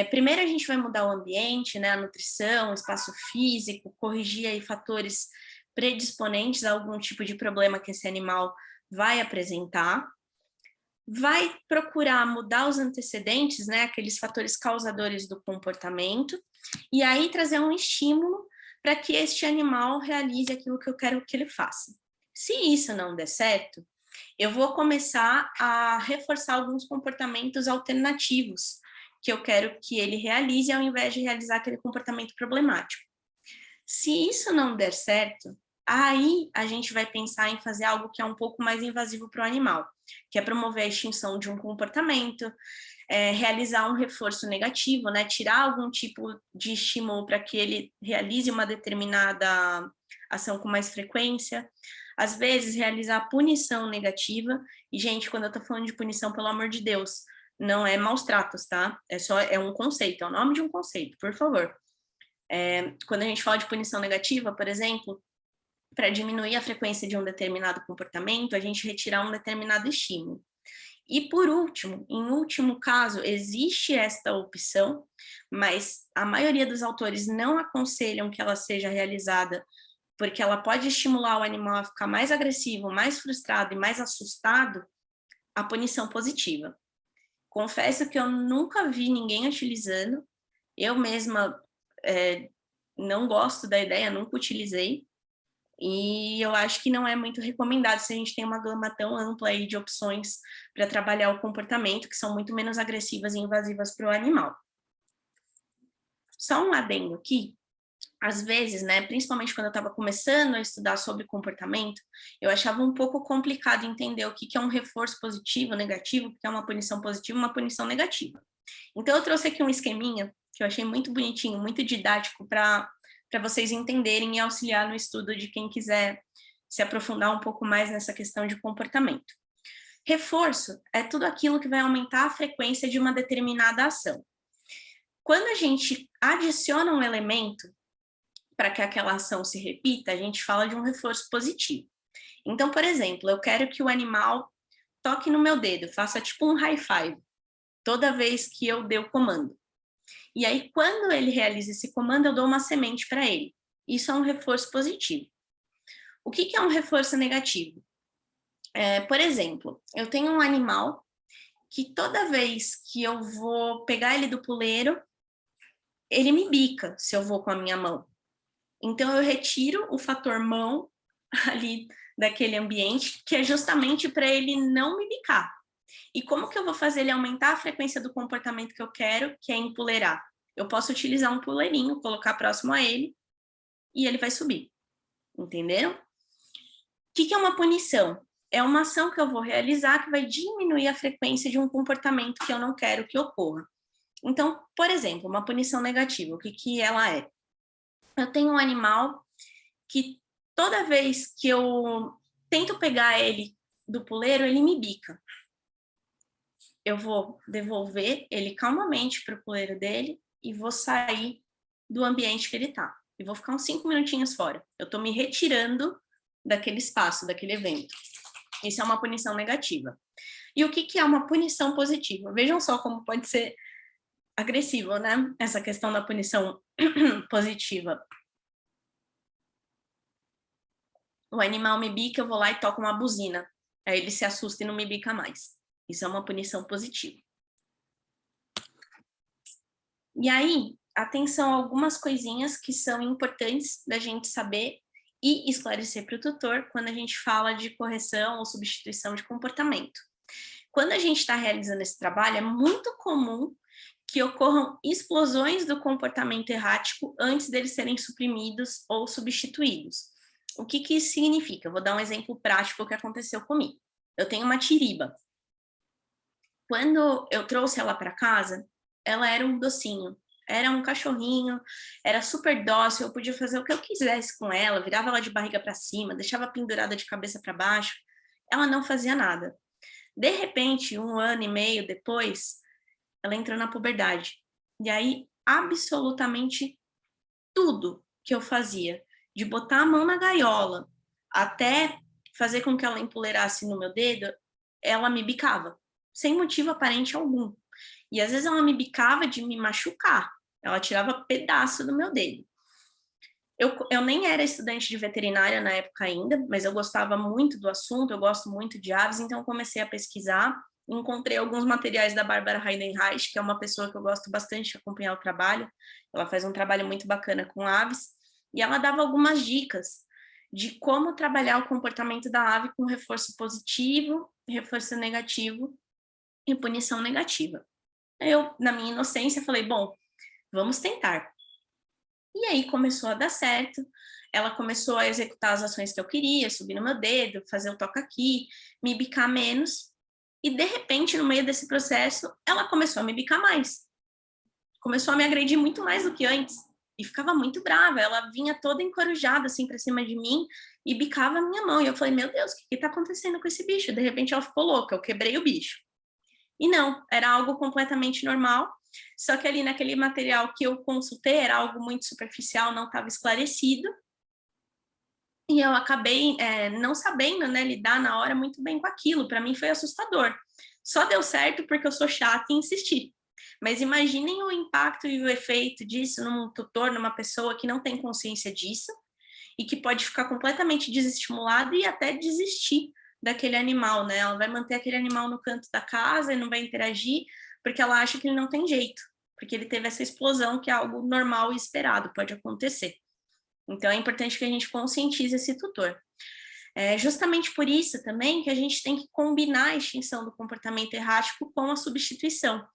Primeiro a gente vai mudar o ambiente, né, a nutrição, o espaço físico, corrigir aí fatores predisponentes a algum tipo de problema que esse animal vai apresentar. Vai procurar mudar os antecedentes, né, aqueles fatores causadores do comportamento, e aí trazer um estímulo para que este animal realize aquilo que eu quero que ele faça. Se isso não der certo, eu vou começar a reforçar alguns comportamentos alternativos que eu quero que ele realize ao invés de realizar aquele comportamento problemático. Se isso não der certo, aí a gente vai pensar em fazer algo que é um pouco mais invasivo para o animal, que é promover a extinção de um comportamento, realizar um reforço negativo, né? Tirar algum tipo de estímulo para que ele realize uma determinada ação com mais frequência. Às vezes, realizar punição negativa. E, gente, quando eu estou falando de punição, pelo amor de Deus, não é maus tratos, tá? É um conceito, é o nome de um conceito, por favor. Quando a gente fala de punição negativa, por exemplo, para diminuir a frequência de um determinado comportamento, a gente retirar um determinado estímulo. E por último, em último caso, existe esta opção, mas a maioria dos autores não aconselham que ela seja realizada, porque ela pode estimular o animal a ficar mais agressivo, mais frustrado e mais assustado, a punição positiva. Confesso que eu nunca vi ninguém utilizando, eu mesma não gosto da ideia, nunca utilizei, e eu acho que não é muito recomendado se a gente tem uma gama tão ampla aí de opções para trabalhar o comportamento, que são muito menos agressivas e invasivas para o animal. Só um adendo aqui, às vezes, né, principalmente quando eu estava começando a estudar sobre comportamento, eu achava um pouco complicado entender o que é um reforço positivo, negativo, o que é uma punição positiva e uma punição negativa. Então eu trouxe aqui um esqueminha que eu achei muito bonitinho, muito didático para vocês entenderem e auxiliar no estudo de quem quiser se aprofundar um pouco mais nessa questão de comportamento. Reforço é tudo aquilo que vai aumentar a frequência de uma determinada ação. Quando a gente adiciona um elemento para que aquela ação se repita, a gente fala de um reforço positivo. Então, por exemplo, eu quero que o animal toque no meu dedo, faça tipo um high five, toda vez que eu dê o comando. E aí, quando ele realiza esse comando, eu dou uma semente para ele. Isso é um reforço positivo. O que é um reforço negativo? Por exemplo, eu tenho um animal que toda vez que eu vou pegar ele do puleiro, ele me bica se eu vou com a minha mão. Então, eu retiro o fator mão ali daquele ambiente, que é justamente para ele não me bicar. E como que eu vou fazer ele aumentar a frequência do comportamento que eu quero, que é empuleirar? Eu posso utilizar um puleirinho, colocar próximo a ele, e ele vai subir. Entenderam? O que é uma punição? É uma ação que eu vou realizar que vai diminuir a frequência de um comportamento que eu não quero que ocorra. Então, por exemplo, uma punição negativa, o que ela é? Eu tenho um animal que toda vez que eu tento pegar ele do puleiro, ele me bica. Eu vou devolver ele calmamente para o puleiro dele e vou sair do ambiente que ele está. E vou ficar uns 5 minutinhos fora. Eu estou me retirando daquele espaço, daquele evento. Isso é uma punição negativa. E o que é uma punição positiva? Vejam só como pode ser agressivo, né? Essa questão da punição positiva. O animal me bica, eu vou lá e toco uma buzina. Aí ele se assusta e não me bica mais. Isso é uma punição positiva. E aí, atenção a algumas coisinhas que são importantes da gente saber e esclarecer para o tutor quando a gente fala de correção ou substituição de comportamento. Quando a gente está realizando esse trabalho, é muito comum que ocorram explosões do comportamento errático antes deles serem suprimidos ou substituídos. O que isso significa? Eu vou dar um exemplo prático que aconteceu comigo. Eu tenho uma tiriba. Quando eu trouxe ela para casa, ela era um docinho, era um cachorrinho, era super dócil, eu podia fazer o que eu quisesse com ela, virava ela de barriga para cima, deixava pendurada de cabeça para baixo, ela não fazia nada. De repente, 1 ano e meio depois, ela entrou na puberdade. E aí, absolutamente tudo que eu fazia, de botar a mão na gaiola, até fazer com que ela empoleirasse no meu dedo, ela me bicava, sem motivo aparente algum. E às vezes ela me bicava de me machucar, ela tirava pedaço do meu dedo. Eu nem era estudante de veterinária na época ainda, mas eu gostava muito do assunto, eu gosto muito de aves, então eu comecei a pesquisar, encontrei alguns materiais da Bárbara Heidenreich, que é uma pessoa que eu gosto bastante de acompanhar o trabalho, ela faz um trabalho muito bacana com aves, e ela dava algumas dicas de como trabalhar o comportamento da ave com reforço positivo, reforço negativo e punição negativa. Eu, na minha inocência, falei, bom, vamos tentar. E aí começou a dar certo, ela começou a executar as ações que eu queria, subir no meu dedo, fazer o toca aqui, me bicar menos, e de repente, no meio desse processo, ela começou a me bicar mais. Começou a me agredir muito mais do que antes, e ficava muito brava, ela vinha toda encorujada, assim, pra cima de mim, e bicava a minha mão, e eu falei, meu Deus, o que tá acontecendo com esse bicho? De repente ela ficou louca, eu quebrei o bicho. E não, era algo completamente normal, só que ali naquele material que eu consultei era algo muito superficial, não estava esclarecido, e eu acabei não sabendo, né, lidar na hora muito bem com aquilo, para mim foi assustador. Só deu certo porque eu sou chata e insisti. Mas imaginem o impacto e o efeito disso num tutor, numa pessoa que não tem consciência disso, e que pode ficar completamente desestimulada e até desistir daquele animal, né? Ela vai manter aquele animal no canto da casa e não vai interagir porque ela acha que ele não tem jeito, porque ele teve essa explosão que é algo normal e esperado, pode acontecer. Então é importante que a gente conscientize esse tutor. É justamente por isso também que a gente tem que combinar a extinção do comportamento errático com a substituição,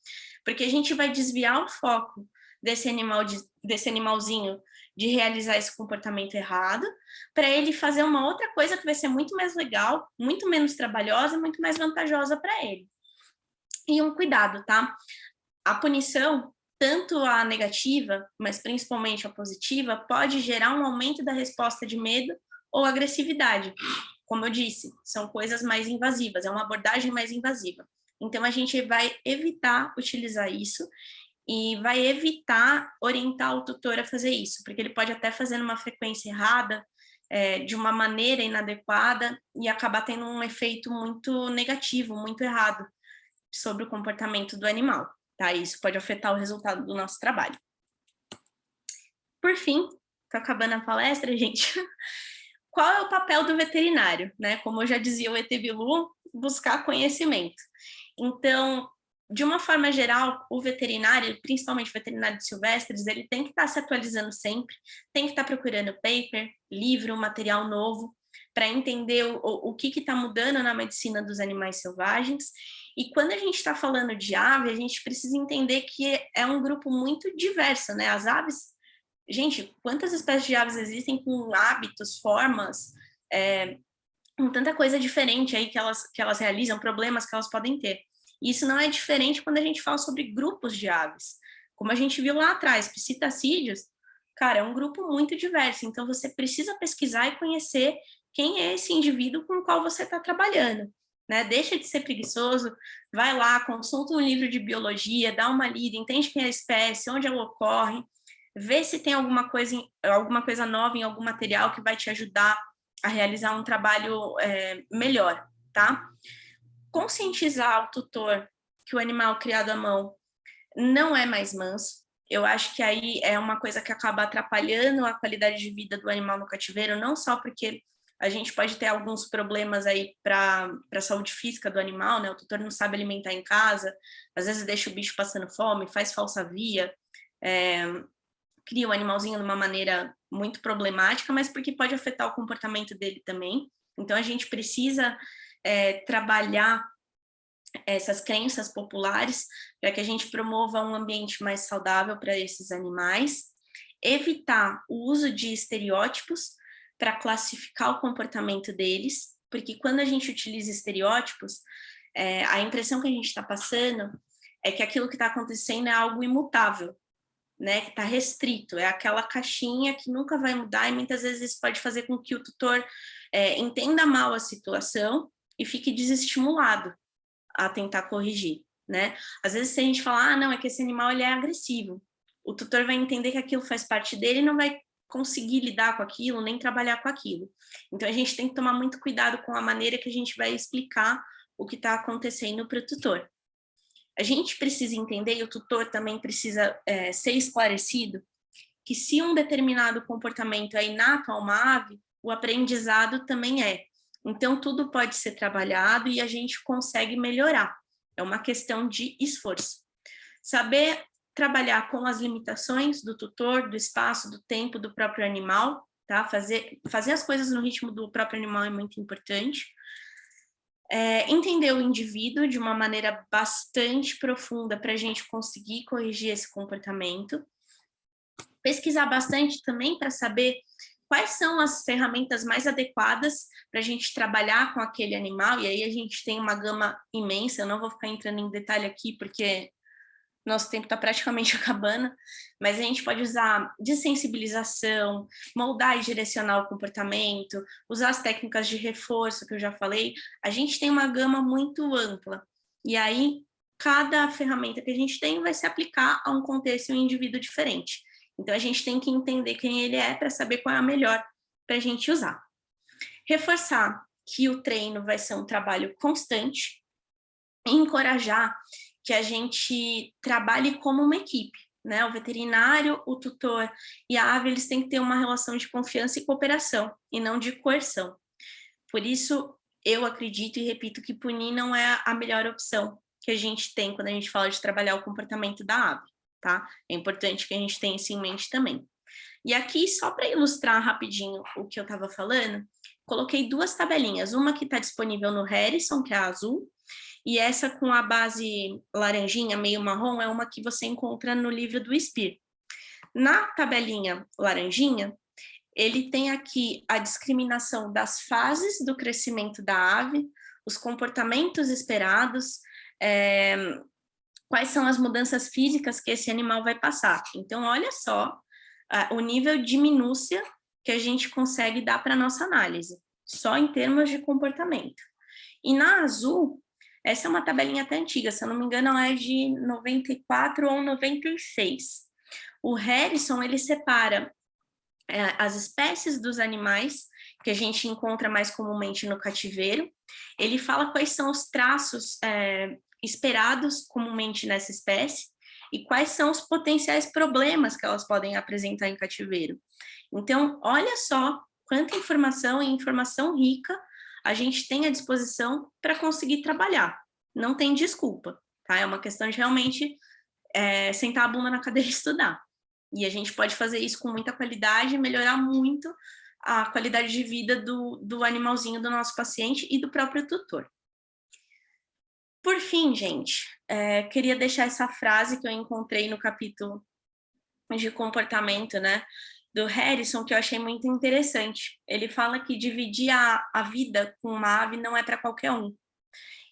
porque a gente vai desviar o foco desse animalzinho de realizar esse comportamento errado, para ele fazer uma outra coisa que vai ser muito mais legal, muito menos trabalhosa, muito mais vantajosa para ele. E um cuidado, tá? A punição, tanto a negativa, mas principalmente a positiva, pode gerar um aumento da resposta de medo ou agressividade. Como eu disse, são coisas mais invasivas, é uma abordagem mais invasiva. Então, a gente vai evitar utilizar isso e vai evitar orientar o tutor a fazer isso, porque ele pode até fazer numa frequência errada, de uma maneira inadequada e acabar tendo um efeito muito negativo, muito errado sobre o comportamento do animal, tá? Isso pode afetar o resultado do nosso trabalho. Por fim, tô acabando a palestra, gente. Qual é o papel do veterinário, né? Como eu já dizia o ET Bilu, buscar conhecimento. Então, de uma forma geral, o veterinário, principalmente o veterinário de silvestres, ele tem que estar se atualizando sempre, tem que estar procurando paper, livro, material novo, para entender o que está mudando na medicina dos animais selvagens. E quando a gente está falando de ave, a gente precisa entender que é um grupo muito diverso, né? As aves, gente, quantas espécies de aves existem com hábitos, formas, com tanta coisa diferente aí que elas realizam, problemas que elas podem ter. E isso não é diferente quando a gente fala sobre grupos de aves. Como a gente viu lá atrás, psitacídeos, cara, é um grupo muito diverso, então você precisa pesquisar e conhecer quem é esse indivíduo com o qual você está trabalhando, né? Deixa de ser preguiçoso, vai lá, consulta um livro de biologia, dá uma lida, entende quem é a espécie, onde ela ocorre, vê se tem alguma coisa nova em algum material que vai te ajudar a realizar um trabalho melhor, tá? Conscientizar o tutor que o animal criado à mão não é mais manso. Eu acho que aí é uma coisa que acaba atrapalhando a qualidade de vida do animal no cativeiro, não só porque a gente pode ter alguns problemas aí para a saúde física do animal, né? O tutor não sabe alimentar em casa, às vezes deixa o bicho passando fome, faz falsa via, cria o animalzinho de uma maneira muito problemática, mas porque pode afetar o comportamento dele também. Então, a gente precisa trabalhar essas crenças populares para que a gente promova um ambiente mais saudável para esses animais, evitar o uso de estereótipos para classificar o comportamento deles, porque quando a gente utiliza estereótipos, a impressão que a gente está passando é que aquilo que está acontecendo é algo imutável, né, que está restrito, é aquela caixinha que nunca vai mudar e muitas vezes isso pode fazer com que o tutor entenda mal a situação e fique desestimulado a tentar corrigir, né? Às vezes se a gente falar, não, é que esse animal ele é agressivo, o tutor vai entender que aquilo faz parte dele e não vai conseguir lidar com aquilo, nem trabalhar com aquilo. Então a gente tem que tomar muito cuidado com a maneira que a gente vai explicar o que está acontecendo para o tutor. A gente precisa entender, e o tutor também precisa ser esclarecido, que se um determinado comportamento é inato a uma ave, o aprendizado também é. Então, tudo pode ser trabalhado e a gente consegue melhorar. É uma questão de esforço. Saber trabalhar com as limitações do tutor, do espaço, do tempo, do próprio animal, tá? Fazer as coisas no ritmo do próprio animal é muito importante. Entender o indivíduo de uma maneira bastante profunda para a gente conseguir corrigir esse comportamento. Pesquisar bastante também para saber quais são as ferramentas mais adequadas para a gente trabalhar com aquele animal, e aí a gente tem uma gama imensa, eu não vou ficar entrando em detalhe aqui, porque nosso tempo está praticamente acabando, mas a gente pode usar desensibilização, moldar e direcionar o comportamento, usar as técnicas de reforço, que eu já falei. A gente tem uma gama muito ampla, e aí cada ferramenta que a gente tem vai se aplicar a um contexto e um indivíduo diferente. Então, a gente tem que entender quem ele é para saber qual é a melhor para a gente usar. Reforçar que o treino vai ser um trabalho constante e encorajar que a gente trabalhe como uma equipe, né? O veterinário, o tutor e a ave, eles têm que ter uma relação de confiança e cooperação, e não de coerção. Por isso, eu acredito e repito que punir não é a melhor opção que a gente tem quando a gente fala de trabalhar o comportamento da ave. Tá? É importante que a gente tenha isso em mente também. E aqui, só para ilustrar rapidinho o que eu estava falando, coloquei duas tabelinhas, uma que está disponível no Harrison, que é a azul, e essa com a base laranjinha, meio marrom, é uma que você encontra no livro do Spear. Na tabelinha laranjinha, ele tem aqui a discriminação das fases do crescimento da ave, os comportamentos esperados, quais são as mudanças físicas que esse animal vai passar. Então, olha só o nível de minúcia que a gente consegue dar para a nossa análise, só em termos de comportamento. E na azul, essa é uma tabelinha até antiga, se eu não me engano, ela é de 94 ou 96. O Harrison, ele separa as espécies dos animais que a gente encontra mais comumente no cativeiro. Ele fala quais são os traços esperados comumente nessa espécie e quais são os potenciais problemas que elas podem apresentar em cativeiro. Então, olha só quanta informação e informação rica a gente tem à disposição para conseguir trabalhar. Não tem desculpa, tá? É uma questão de realmente sentar a bunda na cadeira e estudar. E a gente pode fazer isso com muita qualidade e melhorar muito a qualidade de vida do animalzinho do nosso paciente e do próprio tutor. Por fim, gente, queria deixar essa frase que eu encontrei no capítulo de comportamento, né, do Harrison, que eu achei muito interessante. Ele fala que dividir a vida com uma ave não é para qualquer um.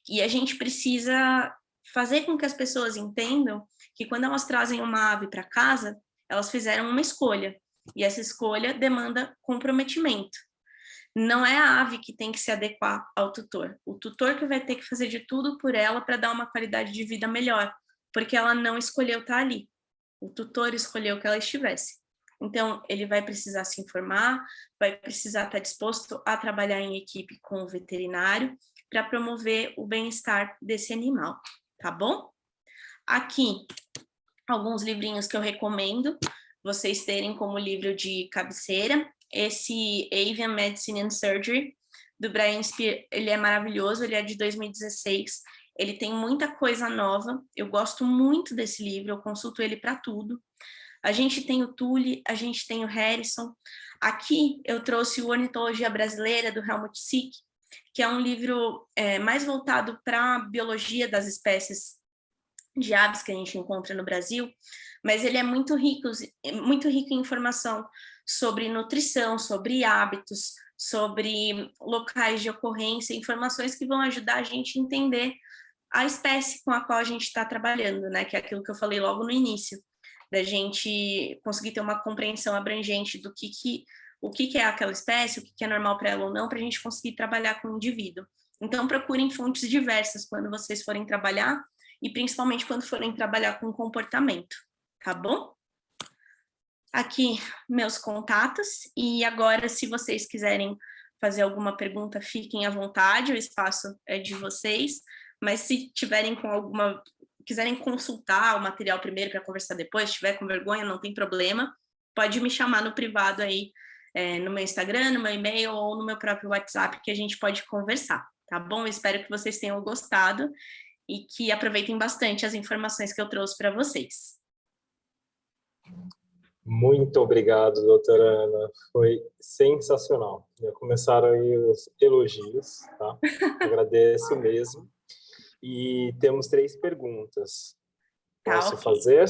E a gente precisa fazer com que as pessoas entendam que quando elas trazem uma ave para casa, elas fizeram uma escolha. E essa escolha demanda comprometimento. Não é a ave que tem que se adequar ao tutor. O tutor que vai ter que fazer de tudo por ela para dar uma qualidade de vida melhor, porque ela não escolheu estar ali. O tutor escolheu que ela estivesse. Então, ele vai precisar se informar, vai precisar estar disposto a trabalhar em equipe com o veterinário para promover o bem-estar desse animal, tá bom? Aqui, alguns livrinhos que eu recomendo vocês terem como livro de cabeceira. Esse Avian Medicine and Surgery, do Brian Spear, ele é maravilhoso, ele é de 2016, ele tem muita coisa nova, eu gosto muito desse livro, eu consulto ele para tudo. A gente tem o Tully, a gente tem o Harrison. Aqui eu trouxe o Ornitologia Brasileira, do Helmut Sick, que é um livro mais voltado para a biologia das espécies de aves que a gente encontra no Brasil, mas ele é muito rico em informação sobre nutrição, sobre hábitos, sobre locais de ocorrência, informações que vão ajudar a gente a entender a espécie com a qual a gente está trabalhando, né? Que é aquilo que eu falei logo no início, da gente conseguir ter uma compreensão abrangente do o que é aquela espécie, o que é normal para ela ou não, para a gente conseguir trabalhar com o indivíduo. Então, procurem fontes diversas quando vocês forem trabalhar, e principalmente quando forem trabalhar com comportamento, tá bom? Aqui, meus contatos, e agora, se vocês quiserem fazer alguma pergunta, fiquem à vontade, o espaço é de vocês, mas se tiverem com alguma quiserem consultar o material primeiro para conversar depois, se tiver com vergonha, não tem problema, pode me chamar no privado aí, no meu Instagram, no meu e-mail ou no meu próprio WhatsApp, que a gente pode conversar, tá bom? Eu espero que vocês tenham gostado e que aproveitem bastante as informações que eu trouxe para vocês. Muito obrigado, doutora Ana. Foi sensacional. Já começaram aí os elogios, tá? Agradeço mesmo. E temos 3 perguntas. Posso fazer?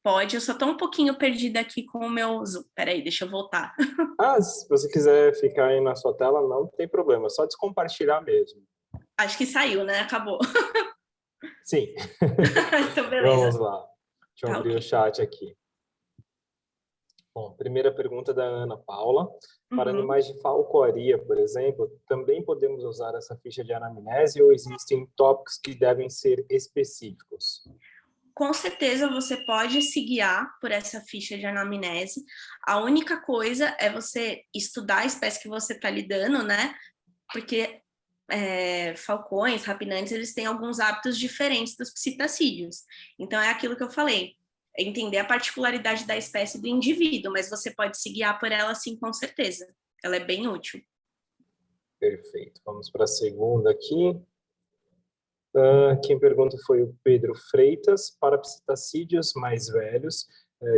Pode, eu só estou um pouquinho perdida aqui com o meu Zoom. Peraí, deixa eu voltar. Se você quiser ficar aí na sua tela, não tem problema. É só descompartilhar mesmo. Acho que saiu, né? Acabou. Sim. Então, beleza. Vamos lá. Deixa eu abrir o chat aqui. Bom, primeira pergunta da Ana Paula. Para animais de falcoaria, por exemplo, também podemos usar essa ficha de anamnese ou existem tópicos que devem ser específicos? Com certeza você pode se guiar por essa ficha de anamnese. A única coisa é você estudar a espécie que você está lidando, né? Porque falcões, rapinantes, eles têm alguns hábitos diferentes dos psitacídeos. Então, é aquilo que eu falei. Entender a particularidade da espécie do indivíduo, mas você pode se guiar por ela sim, com certeza. Ela é bem útil. Perfeito. Vamos para a segunda aqui. Quem pergunta foi o Pedro Freitas. Para psitacídeos mais velhos,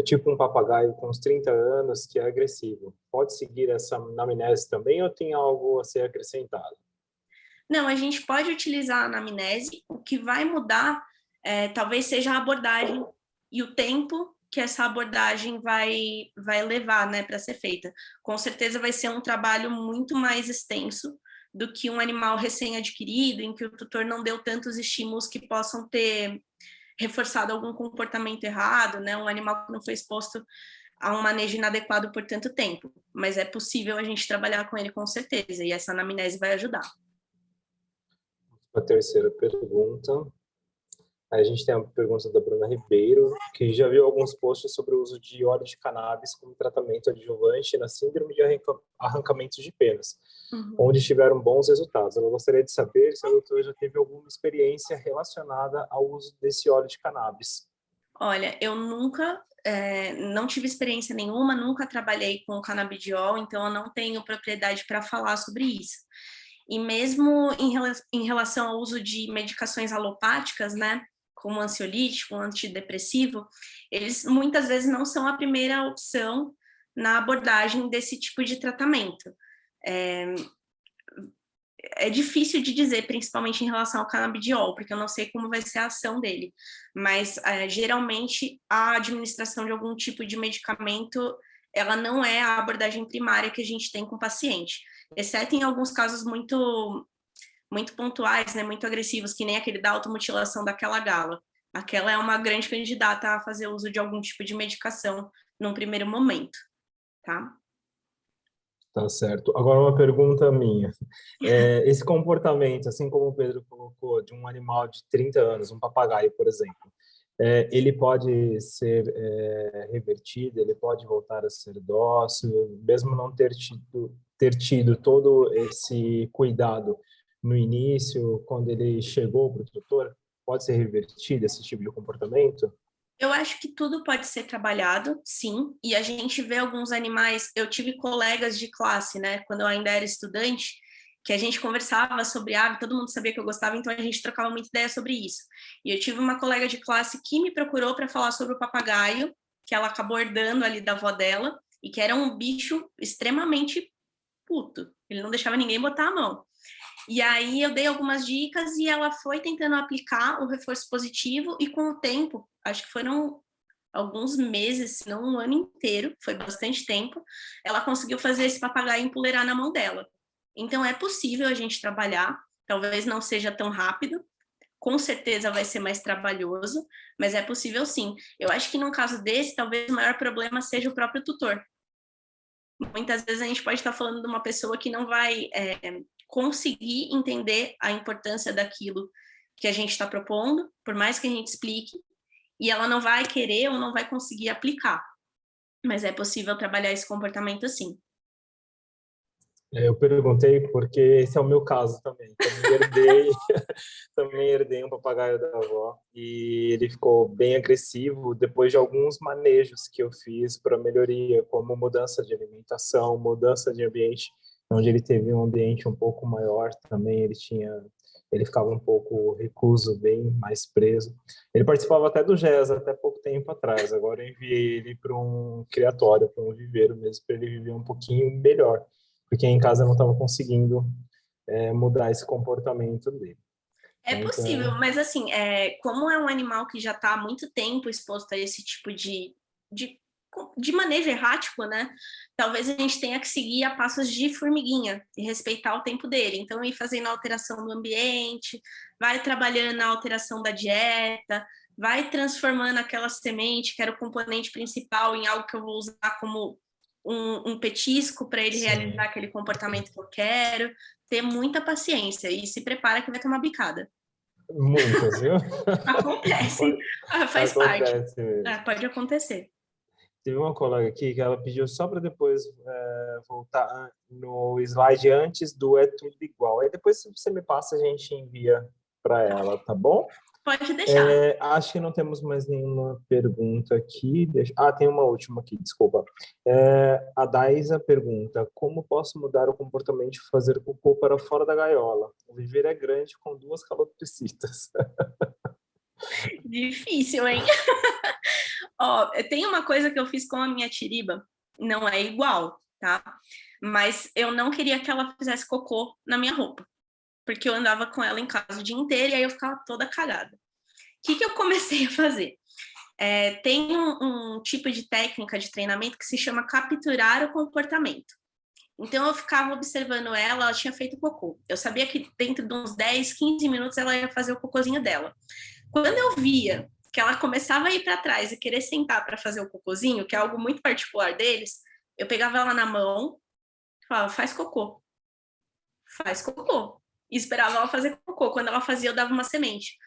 tipo um papagaio com uns 30 anos que é agressivo, pode seguir essa anamnese também ou tem algo a ser acrescentado? Não, a gente pode utilizar a anamnese. O que vai mudar talvez seja a abordagem e o tempo que essa abordagem vai levar, né, para ser feita. Com certeza vai ser um trabalho muito mais extenso do que um animal recém-adquirido, em que o tutor não deu tantos estímulos que possam ter reforçado algum comportamento errado, né, um animal que não foi exposto a um manejo inadequado por tanto tempo. Mas é possível a gente trabalhar com ele com certeza, e essa anamnese vai ajudar. A terceira pergunta. A gente tem a pergunta da Bruna Ribeiro, que já viu alguns posts sobre o uso de óleo de cannabis como tratamento adjuvante na síndrome de arrancamentos de penas, onde tiveram bons resultados. Eu gostaria de saber se a doutora já teve alguma experiência relacionada ao uso desse óleo de cannabis. Olha, eu nunca, não tive experiência nenhuma, nunca trabalhei com canabidiol, então eu não tenho propriedade para falar sobre isso. E mesmo em relação ao uso de medicações alopáticas, né, como ansiolítico, antidepressivo, eles muitas vezes não são a primeira opção na abordagem desse tipo de tratamento. É difícil de dizer, principalmente em relação ao canabidiol, porque eu não sei como vai ser a ação dele, mas geralmente a administração de algum tipo de medicamento, ela não é a abordagem primária que a gente tem com o paciente, exceto em alguns casos muito pontuais, né, muito agressivos, que nem aquele da automutilação daquela gala. Aquela é uma grande candidata a fazer uso de algum tipo de medicação num primeiro momento, tá? Tá certo. Agora uma pergunta minha. Esse comportamento, assim como o Pedro colocou, de um animal de 30 anos, um papagaio, por exemplo, ele pode ser revertido, ele pode voltar a ser dócil, mesmo não ter tido todo esse cuidado no início, quando ele chegou para o tutor, pode ser revertido esse tipo de comportamento? Eu acho que tudo pode ser trabalhado, sim, e a gente vê alguns animais. Eu tive colegas de classe, né, quando eu ainda era estudante, que a gente conversava sobre ave, todo mundo sabia que eu gostava, então a gente trocava muita ideia sobre isso. E eu tive uma colega de classe que me procurou para falar sobre o papagaio, que ela acabou herdando ali da avó dela, e que era um bicho extremamente puto, ele não deixava ninguém botar a mão. E aí eu dei algumas dicas e ela foi tentando aplicar o reforço positivo e com o tempo, acho que foram alguns meses, se não um ano inteiro, foi bastante tempo, ela conseguiu fazer esse papagaio empoleirar na mão dela. Então é possível a gente trabalhar, talvez não seja tão rápido, com certeza vai ser mais trabalhoso, mas é possível sim. Eu acho que num caso desse, talvez o maior problema seja o próprio tutor. Muitas vezes a gente pode estar falando de uma pessoa que não vai conseguir entender a importância daquilo que a gente está propondo, por mais que a gente explique, e ela não vai querer ou não vai conseguir aplicar. Mas é possível trabalhar esse comportamento sim. Eu perguntei porque esse é o meu caso também. Também herdei, também herdei um papagaio da avó e ele ficou bem agressivo depois de alguns manejos que eu fiz para melhoria, como mudança de alimentação, mudança de ambiente, onde ele teve um ambiente um pouco maior também, ele ficava um pouco recluso, bem mais preso. Ele participava até do GES até pouco tempo atrás. Agora eu enviei ele para um criatório, para um viveiro mesmo, para ele viver um pouquinho melhor, porque em casa eu não estava conseguindo mudar esse comportamento dele. É possível, Então, mas assim, como é um animal que já está há muito tempo exposto a esse tipo de, de manejo errático, né? Talvez a gente tenha que seguir a passos de formiguinha e respeitar o tempo dele. Então, ir fazendo a alteração do ambiente, vai trabalhando na alteração da dieta, vai transformando aquela semente, que era o componente principal, em algo que eu vou usar como um petisco para ele sim, realizar aquele comportamento que eu quero. Ter muita paciência e se prepara que vai tomar bicada. muitas, viu? Acontece, faz parte. Acontece mesmo. Pode acontecer. Teve uma colega aqui que ela pediu só para depois voltar no slide antes do é tudo igual. Aí depois, se você me passa, a gente envia para ela, tá bom? Pode deixar. Acho que não temos mais nenhuma pergunta aqui. Tem uma última aqui, desculpa. A Daisa pergunta: como posso mudar o comportamento de fazer cocô para fora da gaiola? O viveiro é grande com 2 calopsitas. Difícil, hein? Ó, tem uma coisa que eu fiz com a minha tiriba, não é igual, tá? Mas eu não queria que ela fizesse cocô na minha roupa, porque eu andava com ela em casa o dia inteiro e aí eu ficava toda cagada. O que eu comecei a fazer? Tem um tipo de técnica de treinamento que se chama capturar o comportamento. Então, eu ficava observando ela tinha feito cocô. Eu sabia que dentro de uns 10, 15 minutos ela ia fazer o cocôzinho dela. Quando eu via que ela começava a ir para trás e querer sentar para fazer o cocôzinho, que é algo muito particular deles, eu pegava ela na mão e falava, faz cocô. Faz cocô. E esperava ela fazer cocô. Quando ela fazia, eu dava uma semente.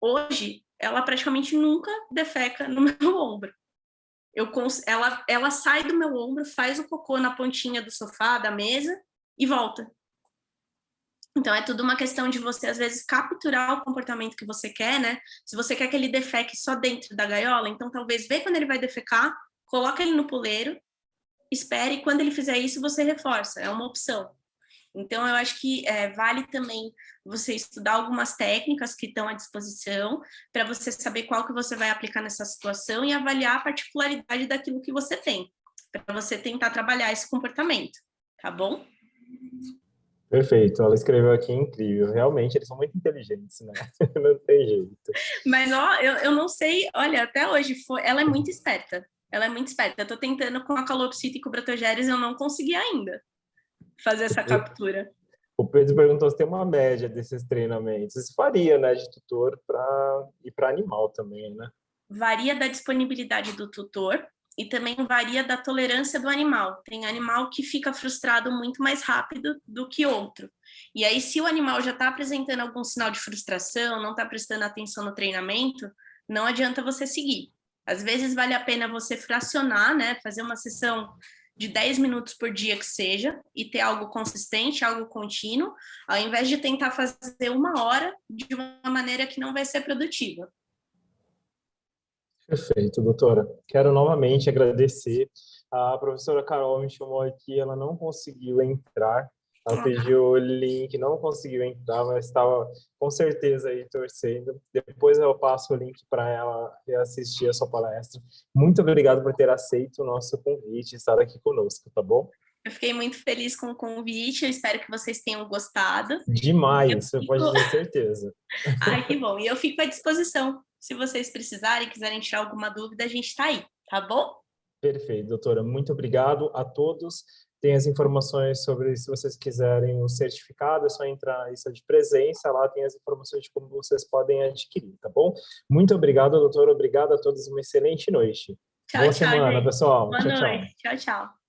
Hoje, ela praticamente nunca defeca no meu ombro. Ela sai do meu ombro, faz o cocô na pontinha do sofá, da mesa e volta. Então, é tudo uma questão de você, às vezes, capturar o comportamento que você quer, né? Se você quer que ele defeque só dentro da gaiola, então talvez vê quando ele vai defecar, coloca ele no puleiro, espere, e quando ele fizer isso, você reforça. É uma opção. Então, eu acho que vale também você estudar algumas técnicas que estão à disposição para você saber qual que você vai aplicar nessa situação e avaliar a particularidade daquilo que você tem, para você tentar trabalhar esse comportamento, tá bom? Perfeito, ela escreveu aqui incrível. Realmente, eles são muito inteligentes, né? Não tem jeito. Mas, ó, eu não sei, olha, até hoje, ela é muito esperta. Ela é muito esperta. Eu tô tentando com a calopsita e com o Bratogeres, eu não consegui ainda fazer essa captura. O Pedro perguntou se tem uma média desses treinamentos. Isso varia, né, de tutor e para animal também, né? Varia da disponibilidade do tutor e também varia da tolerância do animal. Tem animal que fica frustrado muito mais rápido do que outro. E aí, se o animal já está apresentando algum sinal de frustração, não está prestando atenção no treinamento, não adianta você seguir. Às vezes vale a pena você fracionar, né? Fazer uma sessão de 10 minutos por dia que seja, e ter algo consistente, algo contínuo, ao invés de tentar fazer 1 hora de uma maneira que não vai ser produtiva. Perfeito, doutora. Quero novamente agradecer. A professora Carol me chamou aqui, ela não conseguiu entrar. Ela pediu o link, não conseguiu entrar, mas estava com certeza aí torcendo. Depois eu passo o link para ela assistir a sua palestra. Muito obrigado por ter aceito o nosso convite e estar aqui conosco, tá bom? Eu fiquei muito feliz com o convite, eu espero que vocês tenham gostado. Demais, você pode ter certeza. Ai, que bom. E eu fico à disposição. Se vocês precisarem, quiserem tirar alguma dúvida, a gente está aí, tá bom? Perfeito, doutora. Muito obrigado a todos. Tem as informações sobre, se vocês quiserem o certificado, é só entrar na lista de presença, lá tem as informações de como vocês podem adquirir, tá bom? Muito obrigado, doutora. Obrigado a todos. Uma excelente noite. Tchau, Boa tchau, semana, gente. pessoal. Boa Tchau, tchau. noite. Tchau, tchau.